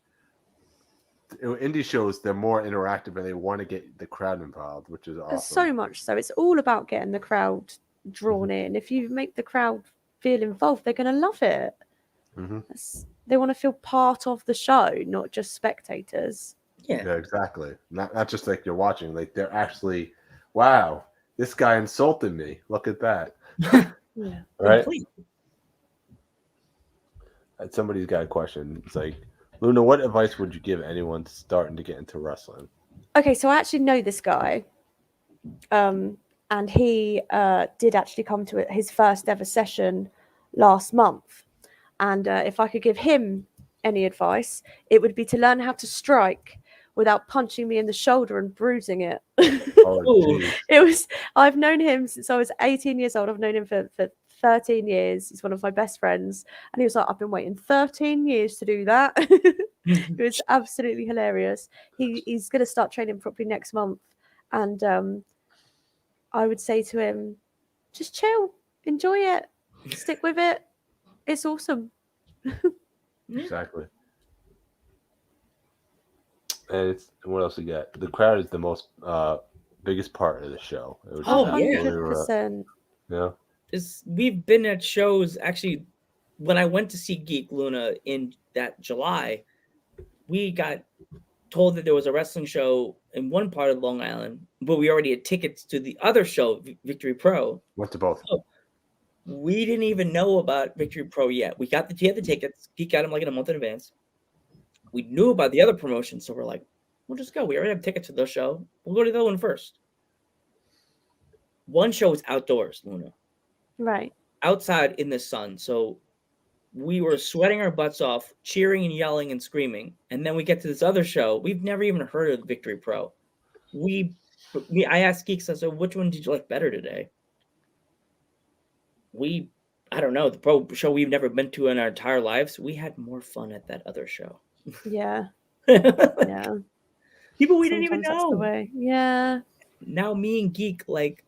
indie shows, they're more interactive and they want to get the crowd involved, which is awesome. So much so. It's all about getting the crowd drawn in. If you make the crowd feel involved, they're going to love it. They want to feel part of the show, not just spectators. Yeah, exactly. Not just like you're watching, like they're actually, wow, this guy insulted me. Look at that. Yeah. Right? Somebody's got a question. It's like, Luna, what advice would you give anyone starting to get into wrestling? Okay, so I actually know this guy. And he did actually come to his first ever session last month. And if I could give him any advice, it would be to learn how to strike without punching me in the shoulder and bruising it. I've known him since I was 18 years old. I've known him for 13 years. He's one of my best friends. And he was like, I've been waiting 13 years to do that. It was absolutely hilarious. He's going to start training properly next month. And I would say to him, just chill, enjoy it, stick with it. It's awesome. Exactly. And what else we got? The crowd is the most biggest part of the show. 100%. Yeah. We've been at shows. Actually, when I went to see Geek Luna in that July, we got told that there was a wrestling show in one part of Long Island, but we already had tickets to the other show, Victory Pro. Went to both. So we didn't even know about Victory Pro yet. We got the tickets. Geek got them like in a month in advance. We knew about the other promotion, so we're like, we'll just go. We already have tickets to the show. We'll go to the other one first. One show was outdoors, Luna. Right. Outside in the sun. So we were sweating our butts off, cheering and yelling and screaming. And then we get to this other show. We've never even heard of Victory Pro. I asked Geeks, I said, which one did you like better today? I don't know, the pro show we've never been to in our entire lives. We had more fun at that other show. Yeah. Yeah. People we didn't even know. That's the way. Yeah. Now me and Geek, like,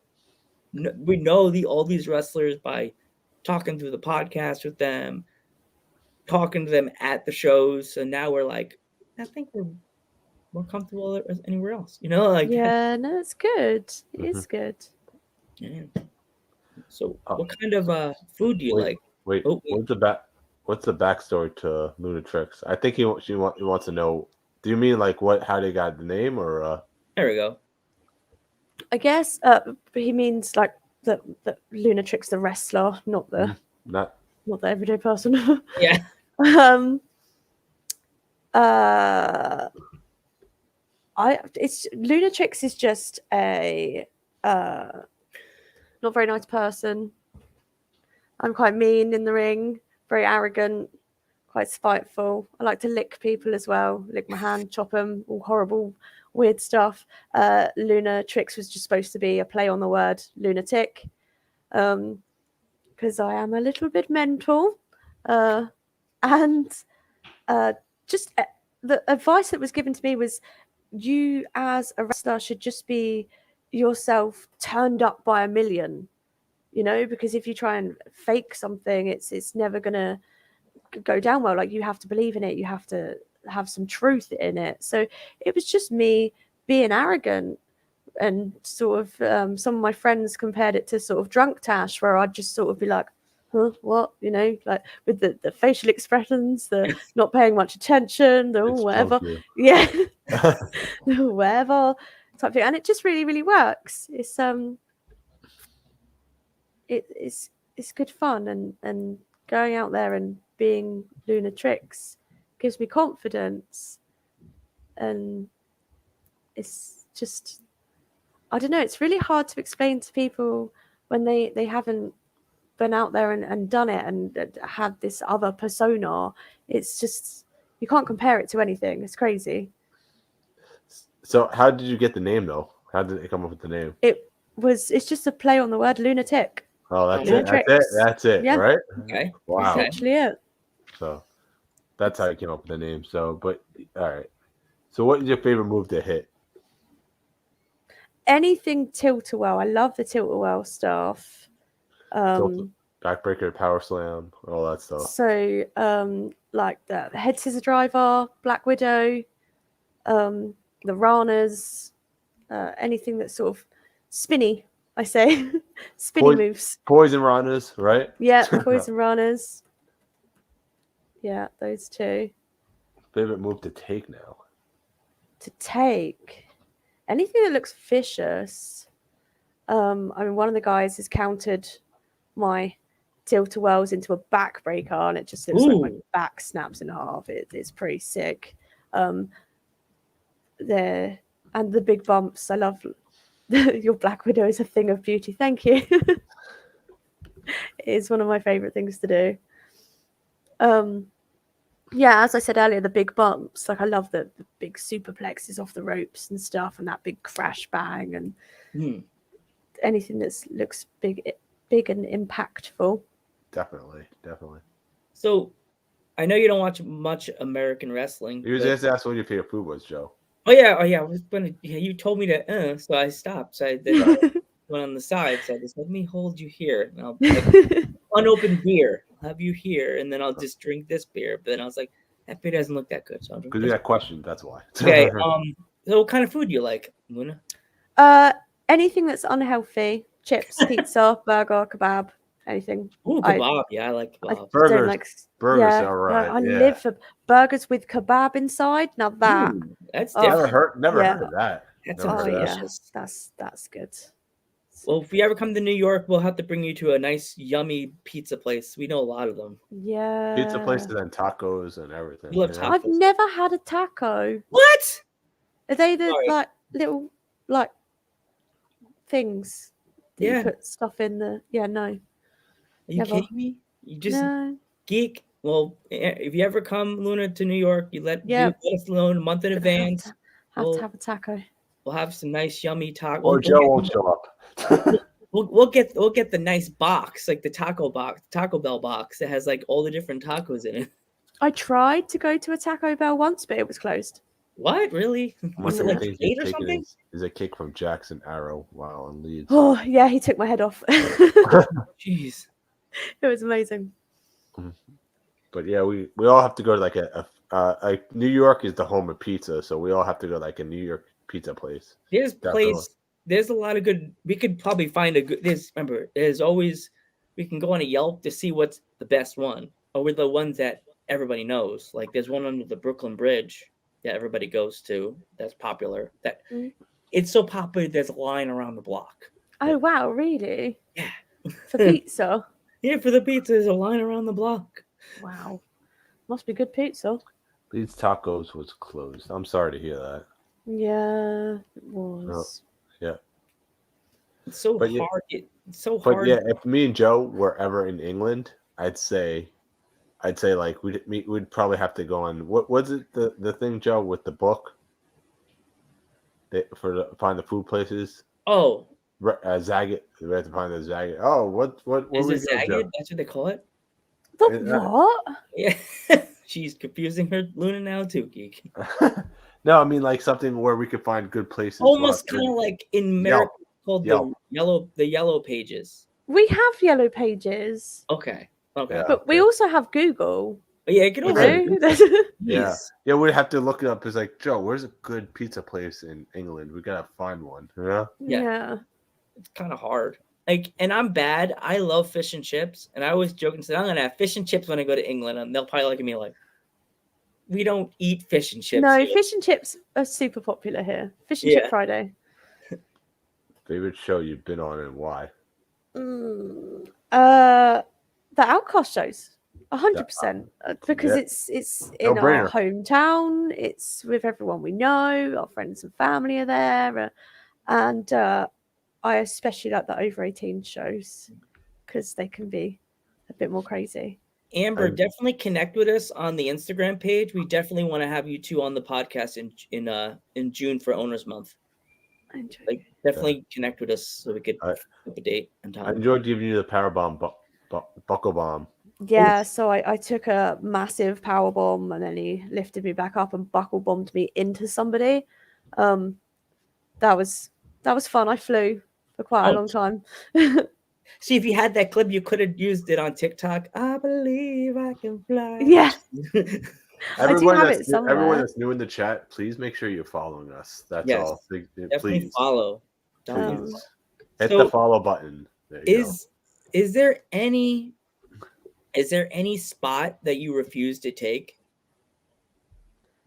we know all these wrestlers by talking through the podcast with them, talking to them at the shows. So now we're like, I think we're more comfortable anywhere else. You know, like no, it's good. It is good. Yeah. So, what kind of food do you like? Wait, what's the backstory to Lunatrix? I think he wants to know. Do you mean like how they got the name, or? There we go. I guess he means like the Lunatrix, the wrestler, not the everyday person. Yeah. Lunatrix is just a not very nice person. I'm quite mean in the ring, very arrogant, quite spiteful. I like to lick people as well, lick my hand, chop them, all horrible, weird stuff. Lunatrix was just supposed to be a play on the word lunatic, because I am a little bit mental. And just the advice that was given to me was, you as a wrestler should just be yourself turned up by a million, because if you try and fake something, it's never gonna go down well. Like, you have to believe in it, you have to have some truth in it. So it was just me being arrogant, and sort of some of my friends compared it to sort of drunk Tash, where I'd just sort of be like, huh, what, like with the facial expressions, the not paying much attention, the whatever, whatever type thing. And it just really, really works. It's good fun, and going out there and being Lunatrix gives me confidence, and it's just, I don't know, it's really hard to explain to people when they haven't been out there and done it and had this other persona. It's just, you can't compare it to anything. It's crazy. So how did you get the name, though? How did it come up with the name? It's just a play on the word lunatic. Oh, that's it, yeah. Right? Okay. Wow. That's actually it. So that's how you came up with the name. So, but all right. So what is your favorite move to hit? Anything tilt-a-whirl. I love the tilt-a-whirl stuff. Backbreaker, power slam, all that stuff. So like the head scissor driver, Black Widow, the Ranas, anything that's sort of spinny. I say spinny moves. Poison Ranas, right? Yeah, poison Ranas. Yeah, those two. Favorite move to take now? To take anything that looks vicious. I mean, one of the guys has countered my tilt-a-whirls into a backbreaker, and it just looks like my back snaps in half. It's pretty sick. There and the big bumps. I love your Black Widow is a thing of beauty. Thank you. It is one of my favorite things to do. Yeah, as I said earlier, the big bumps. Like I love the big superplexes off the ropes and stuff, and that big crash bang, and anything that looks big and impactful. Definitely. So, I know you don't watch much American wrestling. You just asked what your favorite food was, Joe. Oh yeah. I was gonna. Yeah, you told me to. So I stopped. So I then went on the side. So I just let me hold you here. And I'll unopened beer. I'll have you here, and then I'll just drink this beer. But then I was like, that beer doesn't look that good. So I'll drink. Because you got questions. That's why. Okay. So what kind of food do you like, Luna? Anything that's unhealthy: chips, pizza, burger, kebab. Anything. Ooh, kebab. I like kebab. Burgers are right. I live for burgers with kebab inside. Now that that's different. Never heard of that. That's delicious. That's good. Well, if we ever come to New York, we'll have to bring you to a nice, yummy pizza place. We know a lot of them. Yeah. Pizza places and tacos and everything. We love tacos. I've never had a taco. What? Are they the like little like things? You put stuff in the. Yeah, no. Are you kidding me? You just geek. Well, if you ever come, Luna, to New York, you let us know a month in advance. Have to have a taco. We'll have some nice, yummy tacos. Or Joe won't show up. We'll get the nice box, like the Taco Bell box that has like all the different tacos in it. I tried to go to a Taco Bell once, but it was closed. What? Really? Was it like cake or something? Is a cake from Jackson Arrow while on Leeds. Oh yeah, he took my head off. Jeez. It was amazing. But yeah, we all have to go to like New York is the home of pizza, so we all have to go like a New York pizza place. There's a lot of good. We could probably find a good. There's always. We can go on a Yelp to see what's the best one, or the ones that everybody knows. Like there's one under the Brooklyn Bridge that everybody goes to. That's popular. It's so popular. There's a line around the block. Oh wow, really? Yeah. For pizza. Yeah, for the pizza, there's a line around the block. Wow. Must be good pizza. Leeds Tacos was closed. I'm sorry to hear that. Yeah, it was. Yeah. It's so hard. It's so hard. But yeah, if me and Joe were ever in England, I'd say like we'd probably have to go on. What was it the thing, Joe, with the book? Find the food places. Oh. Zagat. We have to find the Zagat. Oh, what is it? Zagat? That's what they call it. The what? Yeah, she's confusing her Luna now too, geek. No, I mean like something where we could find good places. Almost kind of like in America called the yellow pages. We have yellow pages. Okay. Yeah, but we also have Google. Yeah, it can also. Yeah, we'd have to look it up. It's like, Joe, where's a good pizza place in England? We gotta find one. Yeah. It's kind of hard. Like, and I'm bad. I love fish and chips, and I always joke and say I'm gonna have fish and chips when I go to England, and they'll probably look at me like, "We don't eat fish and chips." No, here. fish and chips are super popular here. Fish and Chip Friday. Favorite show you've been on and why? The Outcast shows, 100%, because it's in our hometown. It's with everyone we know. Our friends and family are there, and I especially like the over 18 shows because they can be a bit more crazy. Amber, definitely connect with us on the Instagram page. We definitely want to have you two on the podcast in June for Owners Month. Like, definitely connect with us so we could have a date and time. I enjoyed giving you the power bomb, buckle bomb. Yeah, so I took a massive power bomb and then he lifted me back up and buckle bombed me into somebody. That was fun. I flew for quite a long time. See, if you had that clip, you could have used it on TikTok. I believe I can fly. Yeah. Everyone have that's it new, everyone somewhere. that's new in the chat, please make sure you're following us. That's Yes, all. Definitely Please, follow. please hit So the follow button. There you go. Is there any spot that you refuse to take?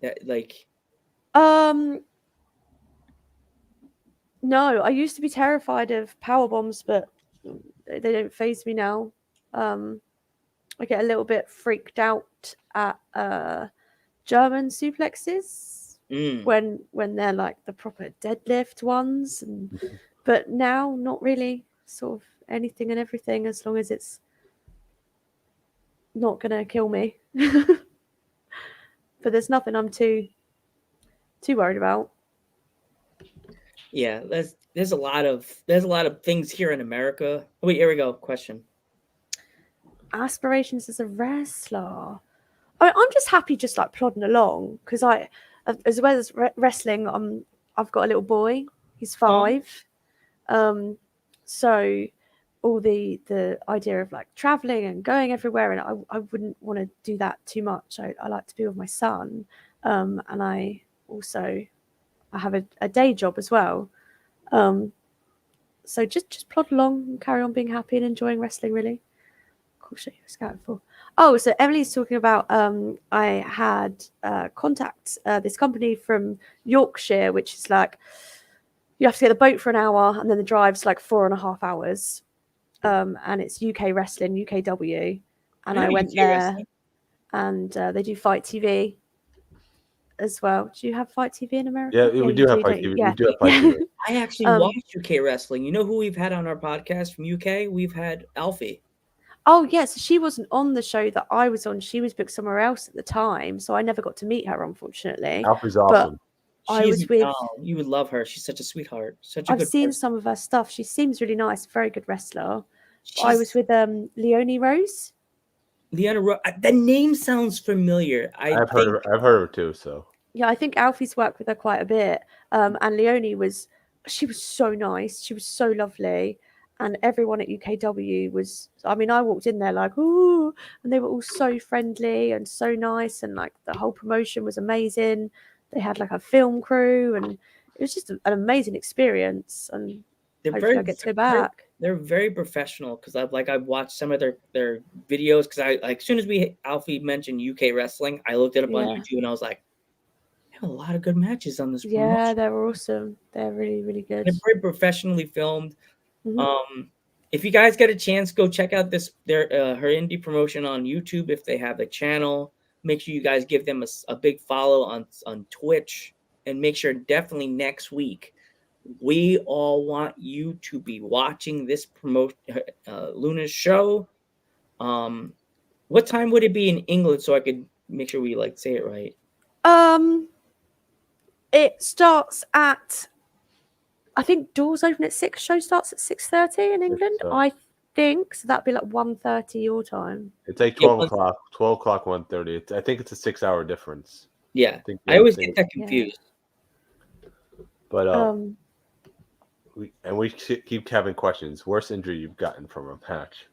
That like No, I used to be terrified of power bombs, but they don't faze me now. I get a little bit freaked out at German suplexes when they're like the proper deadlift ones, but now not really. Sort of anything and everything, as long as it's not gonna kill me. But there's nothing I'm too worried about. Yeah, there's a lot of things here in America. Wait, here we go. Question. Aspirations as a wrestler. I'm just happy, just like plodding along, because as well as wrestling, I've got a little boy. He's 5. So all the idea of like traveling and going everywhere, and I wouldn't want to do that too much. I like to be with my son, and I have a day job as well. So just plod along and carry on being happy and enjoying wrestling, really. Cool shit you were scouting for. Oh, so Emily's talking about I had contact this company from Yorkshire, which is like you have to get the boat for an hour and then the drive's like 4.5 hours. And it's UK Wrestling, UKW. And I went there and they do Fight TV as well. Do you have Fight TV in America? Yeah, we do have Fight TV. Yeah. We do have Fight TV. I actually watched UK Wrestling. You know who we've had on our podcast from UK? We've had Alfie. Oh, yeah. So she wasn't on the show that I was on. She was booked somewhere else at the time. So I never got to meet her, unfortunately. Alfie's awesome. I was with. You would love her. She's such a sweetheart. I've seen some of her stuff. She seems really nice. Very good wrestler. I was with Leonie Rose. Leona Rose. The name sounds familiar. I've heard of her too. So yeah, I think Alfie's worked with her quite a bit. And Leonie she was so nice. She was so lovely. And everyone at UKW was, I mean, I walked in there like, ooh, and they were all so friendly and so nice. And like the whole promotion was amazing. They had like a film crew and it was just an amazing experience. And hopefully I'll get to go back. They're very professional because I've watched some of their videos because as soon as Alfie mentioned UK Wrestling, I looked it up on YouTube and I was like, they have a lot of good matches on this promotion. Yeah, they're awesome. They're really, really good. They're very professionally filmed. Mm-hmm. If you guys get a chance, go check out her indie promotion on YouTube if they have a channel. Make sure you guys give them a big follow on Twitch, and make sure definitely next week we all want you to be watching this Luna's show. What time would it be in England so I could make sure we say it right? It starts at, I think doors open at 6. Show starts at 6:30 in England. I think so. That'd be like 1:30 your time. It's like 12 o'clock. 12 o'clock, 1:30. I think it's a 6-hour difference. Yeah, I always get that confused. But we keep having questions. Worst injury you've gotten from a match?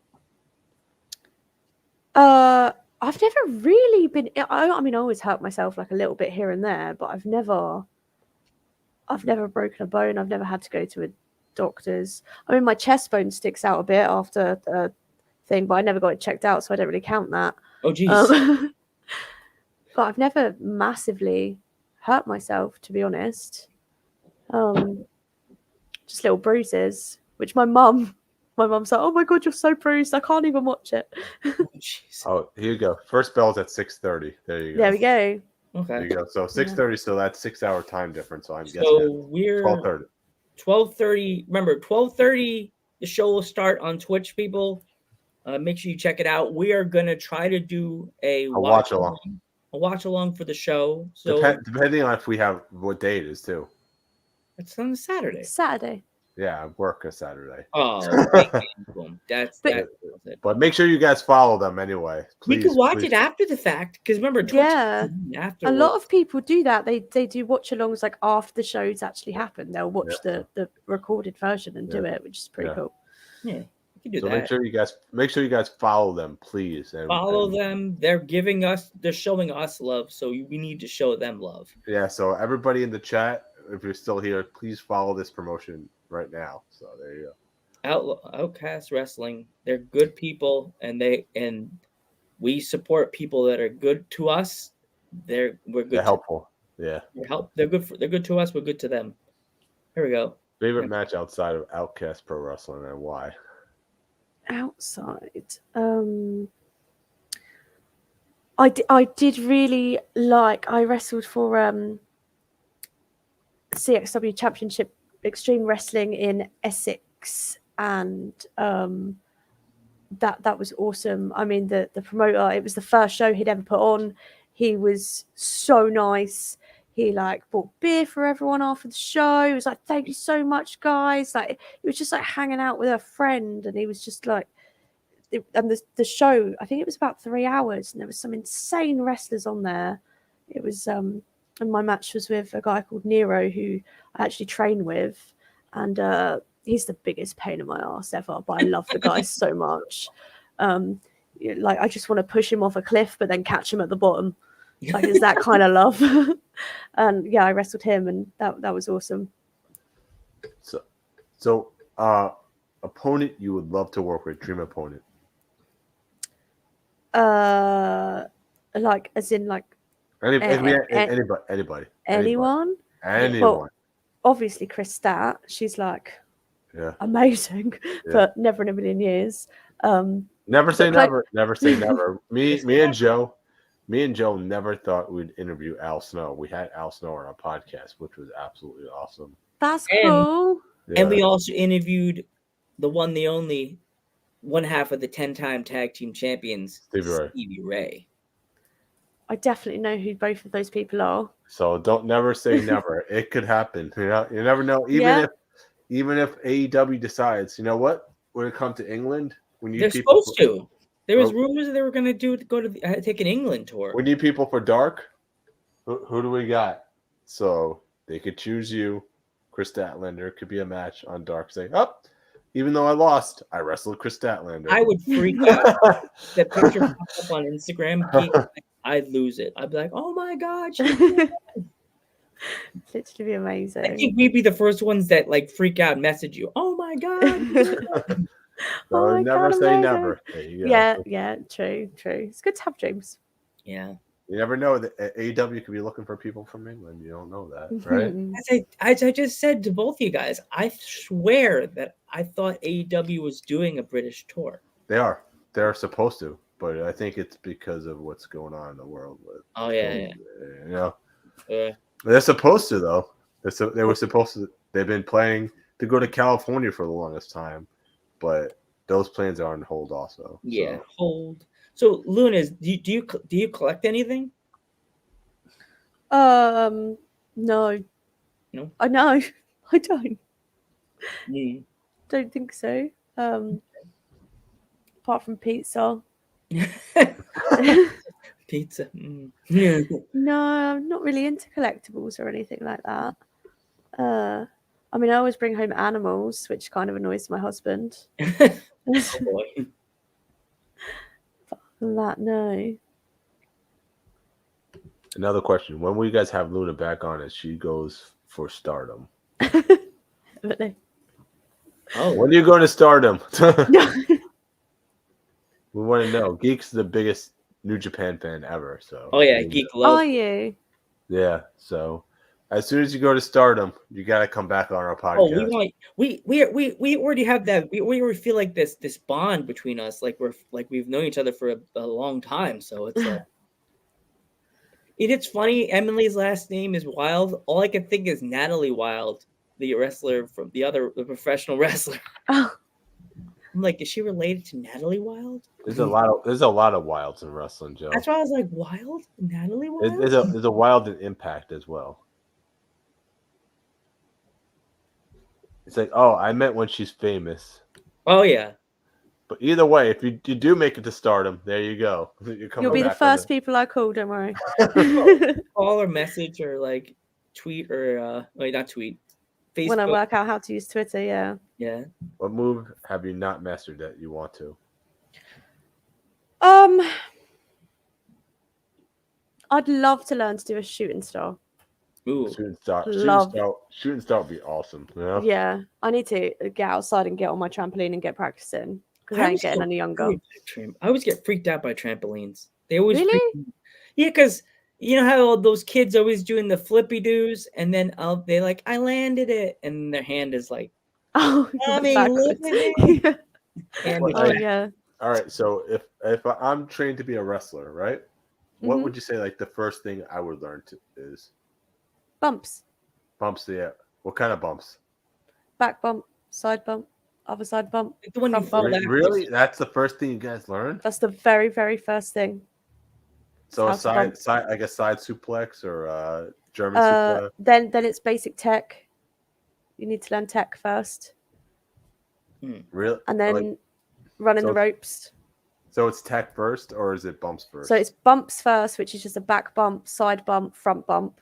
I've never really been. I mean, I always hurt myself like a little bit here and there, but I've never broken a bone. I've never had to go to a doctor's. I mean, my chest bone sticks out a bit after a thing, but I never got it checked out, so I don't really count that. Oh, jeez. But I've never massively hurt myself, to be honest. Just little bruises, which my mum's like, "Oh my god, you're so bruised! I can't even watch it." Oh, here you go. First bell's at 6:30. There you go. There we go. Okay. There you go. So 6:30. So that's 6-hour time difference. So I'm guessing. So we're 12:30. 12:30. Remember, 12:30. The show will start on Twitch. People, make sure you check it out. We are gonna try to do a watch along. A watch along for the show. So depending on if we have what day it is too. It's on a Saturday. Saturday. Yeah, I work a Saturday. Oh, boom. That's it. But make sure you guys follow them anyway. Please, we could watch it after the fact because remember, Twitch a lot of people do that. They do watch alongs like after the shows actually happen. They'll watch the recorded version and do it, which is pretty cool. Yeah, You can do So that. make sure you guys follow them, please. Follow them. They're showing us love, so we need to show them love. Yeah. So everybody in the chat, if you're still here, please follow this promotion right now. So there you go. Outcast Wrestling. They're good people, and we support people that are good to us. We're good. They're helpful. Yeah. They're good. They're good to us. We're good to them. Here we go. Favorite match outside of Outcast Pro Wrestling and why? Outside, I did really like. I wrestled for CXW Championship Extreme Wrestling in Essex, and that was awesome. I mean, the promoter, it was the first show he'd ever put on. He was so nice. He bought beer for everyone after the show. He was like, "Thank you so much, guys." He was just hanging out with a friend, and he was just and the show, I think it was about 3 hours, and there was some insane wrestlers on there. It was and my match was with a guy called Nero, who I actually train with, and he's the biggest pain in my ass ever, but I love the guy so much. I just want to push him off a cliff, but then catch him at the bottom. It's that kind of love. And yeah, I wrestled him, and that was awesome. So opponent you would love to work with, dream opponent. As in anybody. Anyone. Well, obviously Chris Stat. She's amazing, but never in a million years. Never say never. Never say never. Me and Joe never thought we'd interview Al Snow. We had Al Snow on our podcast, which was absolutely awesome. That's cool. And we also interviewed the one, the only, one half of the 10-time tag team champions, Stevie Ray. I definitely know who both of those people are. So don't never say never. It could happen. You never know. Even if AEW decides, you know what, we're gonna come to England. They're supposed to. There was rumors that they were going to go to take an England tour. We need people for Dark. Who do we got? So they could choose you. Chris Statlander could be a match on Dark. Say, even though I lost, I wrestled Chris Statlander. I would freak out. That picture popped up on Instagram. I'd lose it. I'd be like, "Oh my god!" Literally be amazing. I think we'd be the first ones that freak out and message you. "Oh my god!" So never say never. Yeah, true. It's good to have dreams. Yeah. You never know that AEW could be looking for people from England. You don't know that, right? As I just said to both you guys, I swear that I thought AEW was doing a British tour. They are. They're supposed to, but I think it's because of what's going on in the world. They're supposed to, though. They were supposed to. They've been planning to go to California for the longest time. But those plans are on hold also. Yeah, hold. So, Luna, do you collect anything? No. No? I know. I don't. Mm. Don't think so. Apart from pizza. Pizza. No, I'm not really into collectibles or anything like that. I mean, I always bring home animals, which kind of annoys my husband. Oh boy. But other than that, no. Another question: when will you guys have Luna back on as she goes for Stardom? When do you go to Stardom? We want to know. Geek's the biggest New Japan fan ever. So. Oh yeah, Geek love. Are you? Yeah. So. As soon as you go to Stardom, you got to come back on our podcast. Oh, we already have that. We already feel like this bond between us, we've known each other for a long time. So it's it's funny. Emily's last name is Wild. All I can think is Natalie Wild, the wrestler from the professional wrestler. Oh, I'm like, is she related to Natalie Wild? There's a lot of Wilds in wrestling, Joe. That's why I was like, Wild, Natalie Wild. There's a Wild in Impact as well. It's like, I meant when she's famous. Oh, yeah. But either way, if you do make it to Stardom, there you go. You'll be the first people I call, don't worry. Call or message or tweet or, not tweet, Facebook. when I work out how to use Twitter. Yeah. Yeah. What move have you not mastered that you want to? I'd love to learn to do a shooting star. Ooh. Shooting star would be awesome. You know? Yeah, I need to get outside and get on my trampoline and get practicing because I ain't getting any younger. I always get freaked out by trampolines. They always really? Yeah, because you know how all those kids always doing the flippy doos, and then they like, I landed it, and their hand is like, oh, Mommy, look at it. Yeah. All right, so if I'm trained to be a wrestler, right? What would you say like the first thing I would learn is? Bumps. Bumps, yeah. What kind of bumps? Back bump, side bump, other side bump. The one front bump. Really? That's the first thing you guys learn? That's the very, very first thing. So a side suplex or German suplex? Then it's basic tech. You need to learn tech first. Really? And then running the ropes. So it's tech first, or is it bumps first? So it's bumps first, which is just a back bump, side bump, front bump.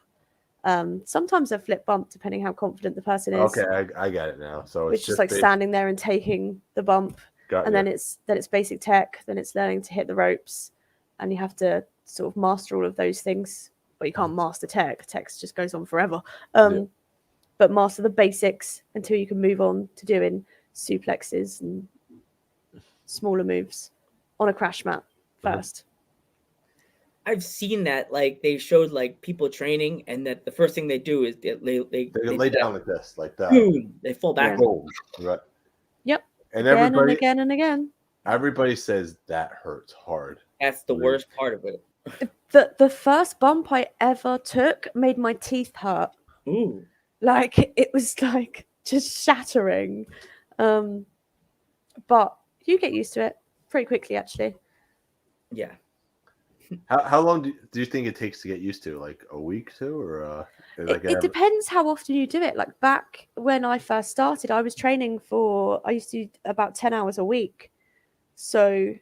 Sometimes a flip bump, depending how confident the person is. Okay, I get it now. So it's just like standing there and taking the bump, then it's basic tech. Then it's learning to hit the ropes, and you have to sort of master all of those things. But you can't master tech. Tech just goes on forever. But master the basics until you can move on to doing suplexes and smaller moves on a crash mat first. I've seen that, like they showed like people training, and that the first thing they do is they lay down like this, like that. Boom, they fall back. Right. Yep. And again and again. Everybody says that hurts hard. That's the worst part of it. The first bump I ever took made my teeth hurt. Ooh. Like it was like just shattering. But you get used to it pretty quickly, actually. Yeah. How long do you think it takes to get used to? Like a week, too, or it depends how often you do it. Like back when I first started, I used to do about 10 hours a week, so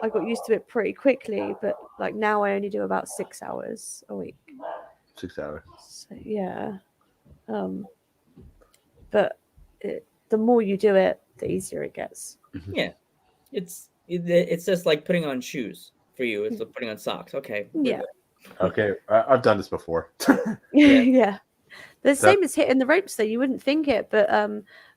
I got used to it pretty quickly. But like now, I only do about 6 hours a week. 6 hours. So yeah, but the more you do it, the easier it gets. Yeah, it's just like putting on shoes. For you, it's like putting on socks. Okay. Yeah. Okay, I've done this before. Yeah. The same as hitting the ropes, though. You wouldn't think it, but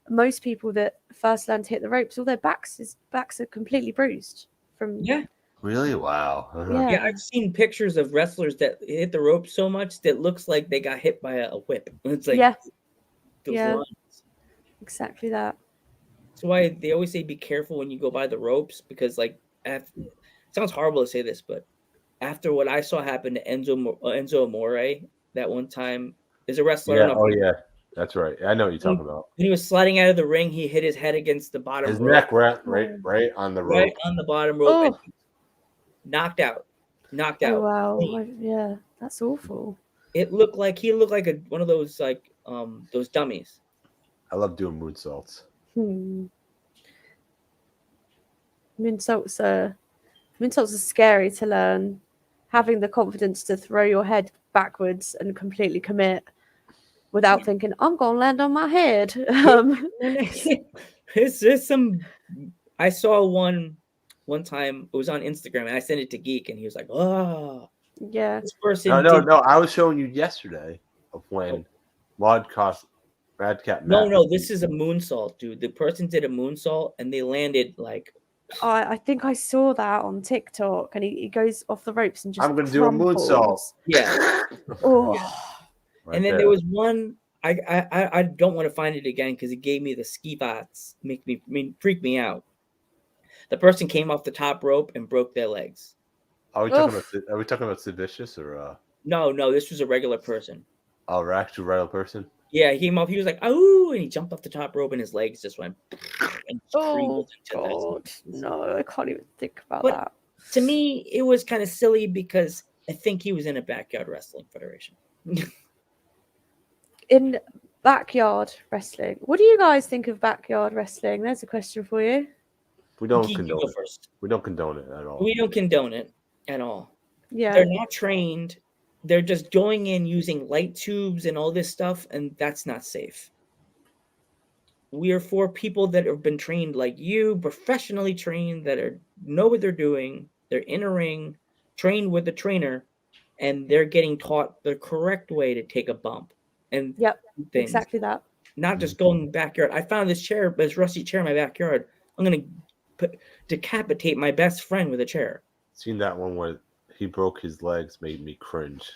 most people that first learn to hit the ropes, all their backs are completely bruised from. Yeah. Really? Wow. Yeah, I've seen pictures of wrestlers that hit the ropes so much that looks like they got hit by a whip. It's like lines. Exactly that. That's why they always say be careful when you go by the ropes, because like it sounds horrible to say this, but after what I saw happen to Enzo Amore that one time, there's a wrestler. Yeah, yeah, that's right. I know what you're talking about. When he was sliding out of the ring, he hit his head against the bottom. His rope. neck right on the rope. Right on the bottom rope. Oh. Knocked out. Oh, wow. Yeah, that's awful. He looked like one of those like those dummies. I love doing moonsaults. Moonsaults are scary to learn. Having the confidence to throw your head backwards and completely commit without thinking, I'm going to land on my head. It's some. I saw one time. It was on Instagram, and I sent it to Geek, and he was like, "Oh, yeah." This person No. I was showing you yesterday of when Madcap. No. This is a moonsault, dude. The person did a moonsault, and they landed like. I think I saw that on TikTok, and he goes off the ropes and just. I'm going to do a moonsault. Yeah. Oh. Yeah. And then there was one. I don't want to find it again because it gave me the ski bots, freak me out. The person came off the top rope and broke their legs. Are we talking about Sid Vicious or? No. This was a regular person. Oh, actual regular person. Yeah, he came off. He was like, "Oh!" and he jumped off the top rope, and his legs just went. And oh God! No, I can't even think about that. To me, it was kind of silly because I think he was in a backyard wrestling federation. In backyard wrestling, what do you guys think of backyard wrestling? There's a question for you. We don't condone it. First. We don't condone it at all. We don't condone it at all. Yeah, they're not trained. They're just going in using light tubes and all this stuff, and that's not safe. we are for people that have been trained like you, professionally trained, that know what they're doing. They're in a ring, trained with a trainer, and they're getting taught the correct way to take a bump and things. Exactly that. Not just going in the backyard. I found this rusty chair in my backyard. I'm gonna decapitate my best friend with a chair. Seen that one where he broke his legs, made me cringe.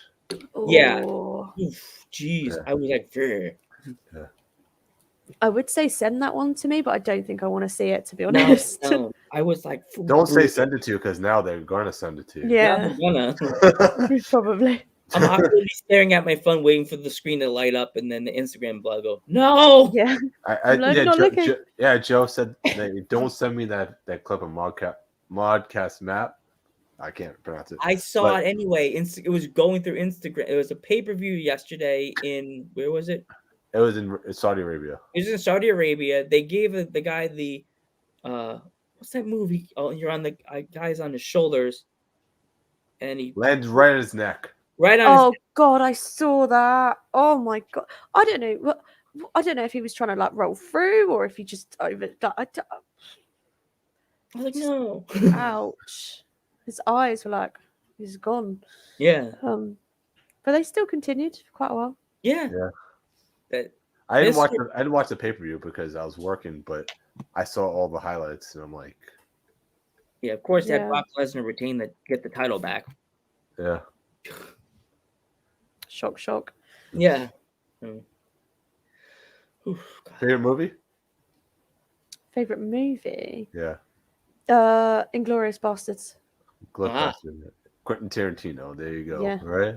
Yeah. Oh. Jeez, I was like, yeah. I would say send that one to me, but I don't think I want to see it, to be honest. No. I was like, don't say send it to you, because now they're gonna send it to you. Yeah, probably. I'm awkwardly staring at my phone, waiting for the screen to light up, and then the Instagram blog go, no. Yeah, Joe said, don't send me that clip of Modcast map. I can't pronounce it. I saw it anyway. It was going through Instagram. It was a pay-per-view yesterday in, where was it? It was in Saudi Arabia. It was in Saudi Arabia. They gave the guy the, what's that movie? Oh, you're on the guy's on his shoulders, and he lands right on his neck. Right on. Oh God, I saw that. Oh my God, I don't know. I don't know if he was trying to like roll through or if he just over. I was like, no. Ouch. His eyes were like, he's gone. Yeah. But they still continued for quite a while. Yeah. I didn't watch the pay-per-view because I was working, but I saw all the highlights and I'm like, yeah, of course that Brock Lesnar retained get the title back. Yeah. Shock. Yeah. Favorite movie? Favorite movie? Yeah. Inglourious Bastards. Quentin Tarantino. There you go. Yeah. Right?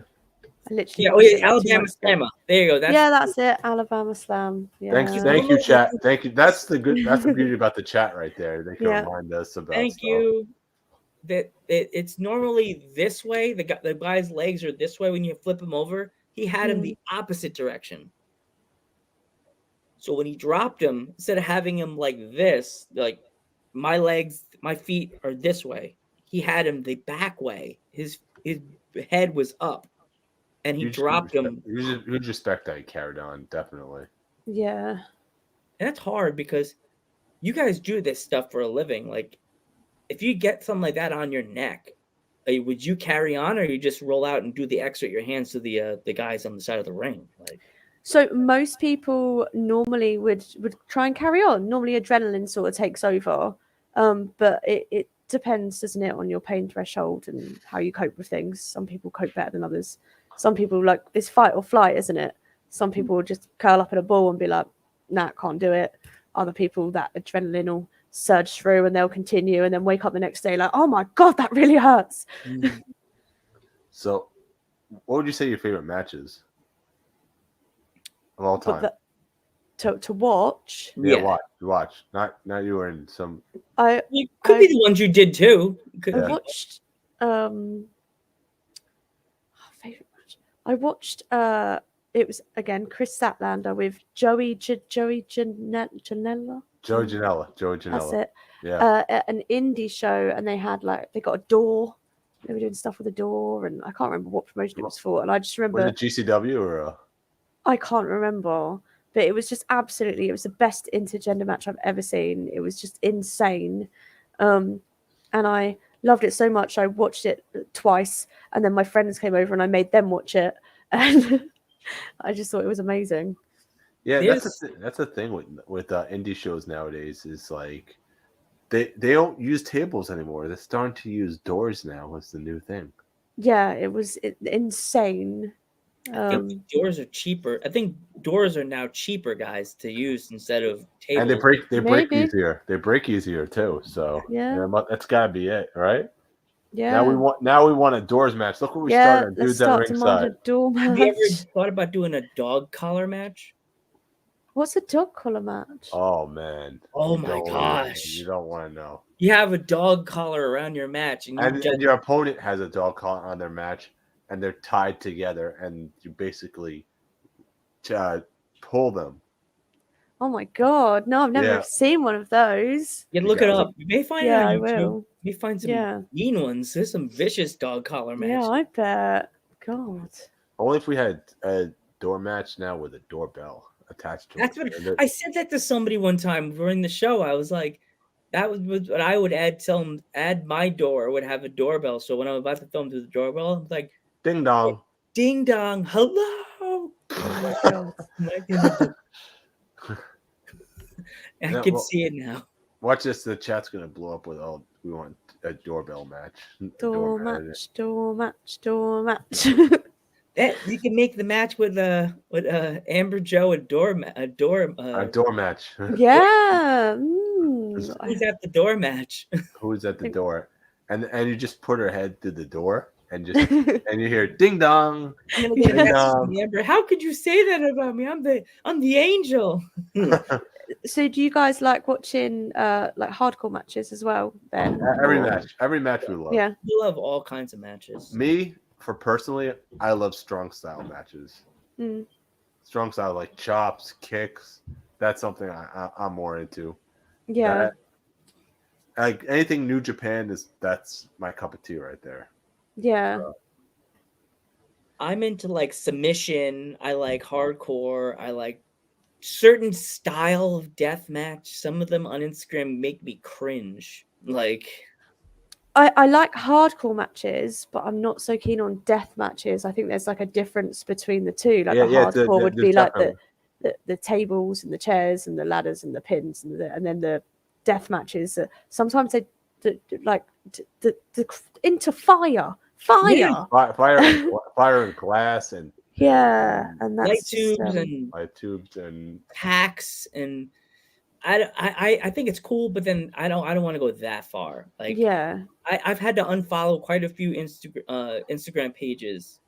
I literally Alabama Slammer. There you go. That's it. Alabama Slam. Yeah. Thank you, chat. Thank you. That's the beauty about the chat right there. They can remind us about Thank stuff. you. That it's normally this way. The guy's legs are this way when you flip him over. He had him the opposite direction. So when he dropped him, instead of having him like this, like my feet are this way, he had him the back way. His head was up, and he dropped him. Huge respect that he carried on, definitely. Yeah. And that's hard because you guys do this stuff for a living. Like, if you get something like that on your neck, would you carry on, or you just roll out and do the X with your hands to the guys on the side of the ring? Like, so most people normally would try and carry on. Normally, adrenaline sort of takes over, but it depends, doesn't it, on your pain threshold and how you cope with things. Some people cope better than others. Some people like this fight or flight, isn't it? Some people will just curl up in a ball and be like, "Nah, can't do it." Other people, that adrenaline will surge through and they'll continue and then wake up the next day like, oh my God, that really hurts. So what would you say your favorite matches of all time? To watch? Yeah, watch. Not you were in some. You could be the ones you did too. I watched favorite match. I watched it was again Chris Statlander with Joey Janela. Joey Janela. That's it. Yeah. An indie show, and they got a door. They were doing stuff with a door, and I can't remember what promotion it was for. And I just remember. Was it GCW or? I can't remember, but it was just absolutely. It was the best intergender match I've ever seen. It was just insane, and I loved it so much. I watched it twice, and then my friends came over, and I made them watch it, and I just thought it was amazing. Yeah, that's the thing with indie shows nowadays is like they don't use tables anymore. They're starting to use doors now. That's the new thing. Yeah, it was insane. I think doors are cheaper. I think doors are now cheaper, guys, to use instead of tables. And they break easier. They break easier too. So yeah, that's gotta be it, right? Yeah. Now we want a doors match. Look what we started. Dudes at ringside. Have you ever thought about doing a dog collar match? What's a dog collar match? Oh man! Oh my gosh! You don't want to know. You have a dog collar around your match, and your opponent has a dog collar on their match, and they're tied together, and you basically pull them. Oh my God! No, I've never seen one of those. Yeah, look it up. You may find it on YouTube. I will. You may find some mean ones. There's some vicious dog collar matches. Yeah, I bet. God. Only if we had a door match now with a doorbell. attached to That's it. what I said that to somebody one time during the show. I was like, that was what I would add. Tell them add my door would have a doorbell. So when I'm about to film through the doorbell, I'm like, ding dong, ding dong, hello. Oh my god, I Yeah, can well, see it now. Watch this. The chat's gonna blow up with all. We want a doorbell match. Door match. That you can make the match with Amber Joe a door match. A door match. Yeah. Who's at the door match? Who's at the door? And you just put her head through the door and just and you hear ding dong. I'm gonna get a message from Amber. How could you say that about me? I'm the angel. So do you guys like watching like hardcore matches as well then? Every match we love. Yeah. We love all kinds of matches. Me, for personally, I love strong style matches. Strong style like chops, kicks. That's something I'm more into. Yeah. Like anything New Japan that's my cup of tea right there. Yeah. I'm into like submission. I like hardcore. I like certain style of death match. Some of them on Instagram make me cringe. Like I like hardcore matches, but I'm not so keen on death matches. I think there's like a difference between the two. Like hardcore would be like the tables and the chairs and the ladders and the pins and then the death matches. Sometimes they like into fire and glass and and that's light tubes and hacks and I think it's cool, but then I don't want to go that far. Like I've had to unfollow quite a few Instagram pages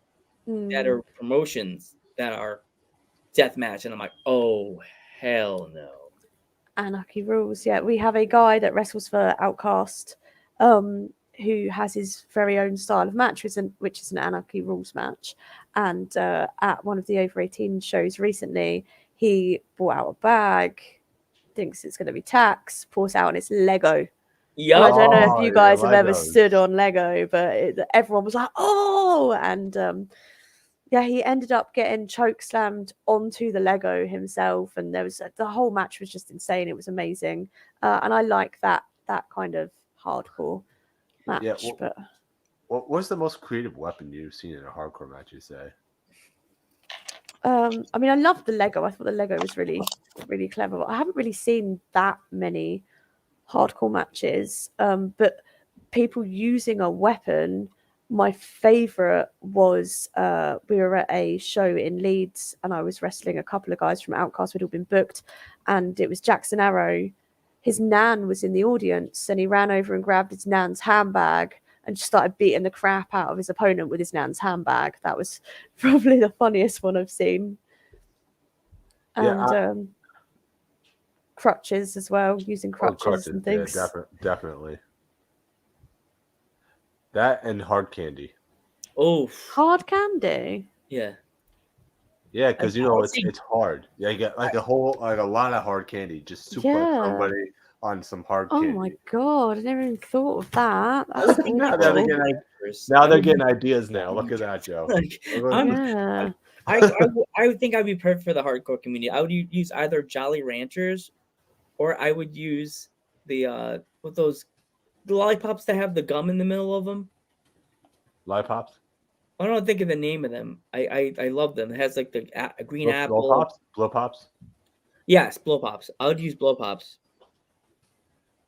that are promotions that are deathmatch, and I'm like, oh hell no. Anarchy rules. Yeah, we have a guy that wrestles for Outcast, who has his very own style of match, which is an Anarchy rules match. And at one of the over 18 shows recently, he brought out a bag, thinks it's going to be tax, pours out, and it's Lego. Yeah, I don't know if you guys have ever stood on Lego, but everyone was like, oh, and he ended up getting choke slammed onto the Lego himself, and there was the whole match was just insane. It was amazing, and I like that kind of hardcore match. Yeah, but what's the most creative weapon you've seen in a hardcore match? You say? I mean, I love the Lego. I thought the Lego was really, really clever. I haven't really seen that many hardcore matches, but people using a weapon. My favorite was we were at a show in Leeds and I was wrestling a couple of guys from Outcast. We'd all been booked, and it was Jackson Arrow. His nan was in the audience, and he ran over and grabbed his nan's handbag and just started beating the crap out of his opponent with his nan's handbag. That was probably the funniest one I've seen. And crutches as well, using crutches and things. Yeah, definitely. That and hard candy. Oh, hard candy. Yeah. Yeah, because it's hard. Yeah, you get like a lot of hard candy. Just suplex somebody on some hard candy. Oh my god, I never even thought of that. That's now they're getting ideas now. Look at that, Joe. I would think I'd be perfect for the hardcore community. I would use either Jolly Ranchers, or I would use the lollipops that have the gum in the middle of them. Lollipops? I don't think of the name of them. I love them. It has like the green apple. Blow pops? Yes, blow pops. I would use blow pops.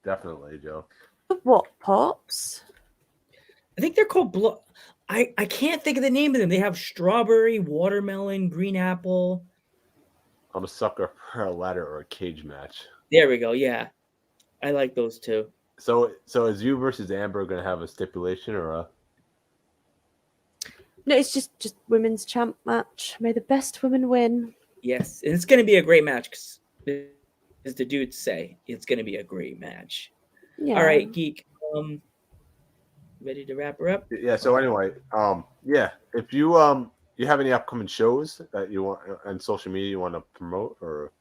Definitely, Joe. What pops? I think they're called blow. I can't think of the name of them. They have strawberry, watermelon, green apple. I'm a sucker for a ladder or a cage match. There we go. Yeah, I like those too. So is you versus Amber going to have a stipulation or a? No, it's just women's champ match. May the best women win. Yes, and it's going to be a great match, as the dudes say. It's going to be a great match. Yeah. All right, Geek. Ready to wrap her up? Yeah. So anyway, if you you have any upcoming shows that you want on social media you want to promote or?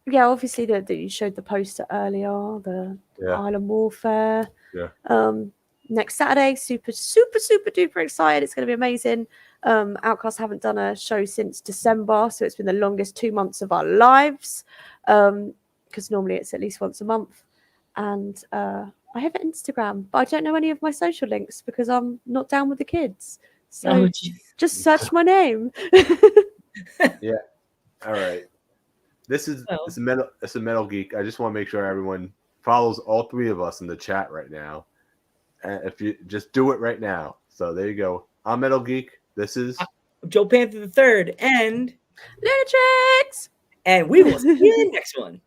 Yeah, obviously you showed the poster earlier, the Island Warfare. Yeah. Next Saturday, super duper excited. It's going to be amazing. Outcast haven't done a show since December, so it's been the longest 2 months of our lives. Because normally it's at least once a month. And I have an Instagram, but I don't know any of my social links because I'm not down with the kids. So just search my name. Yeah. All right. This is it's a metal geek. I just want to make sure everyone follows all three of us in the chat right now. And if you just do it right now. So there you go. I'm Metal Geek. This is Joe Panther III and Lunatrix. And we will see you in the next one.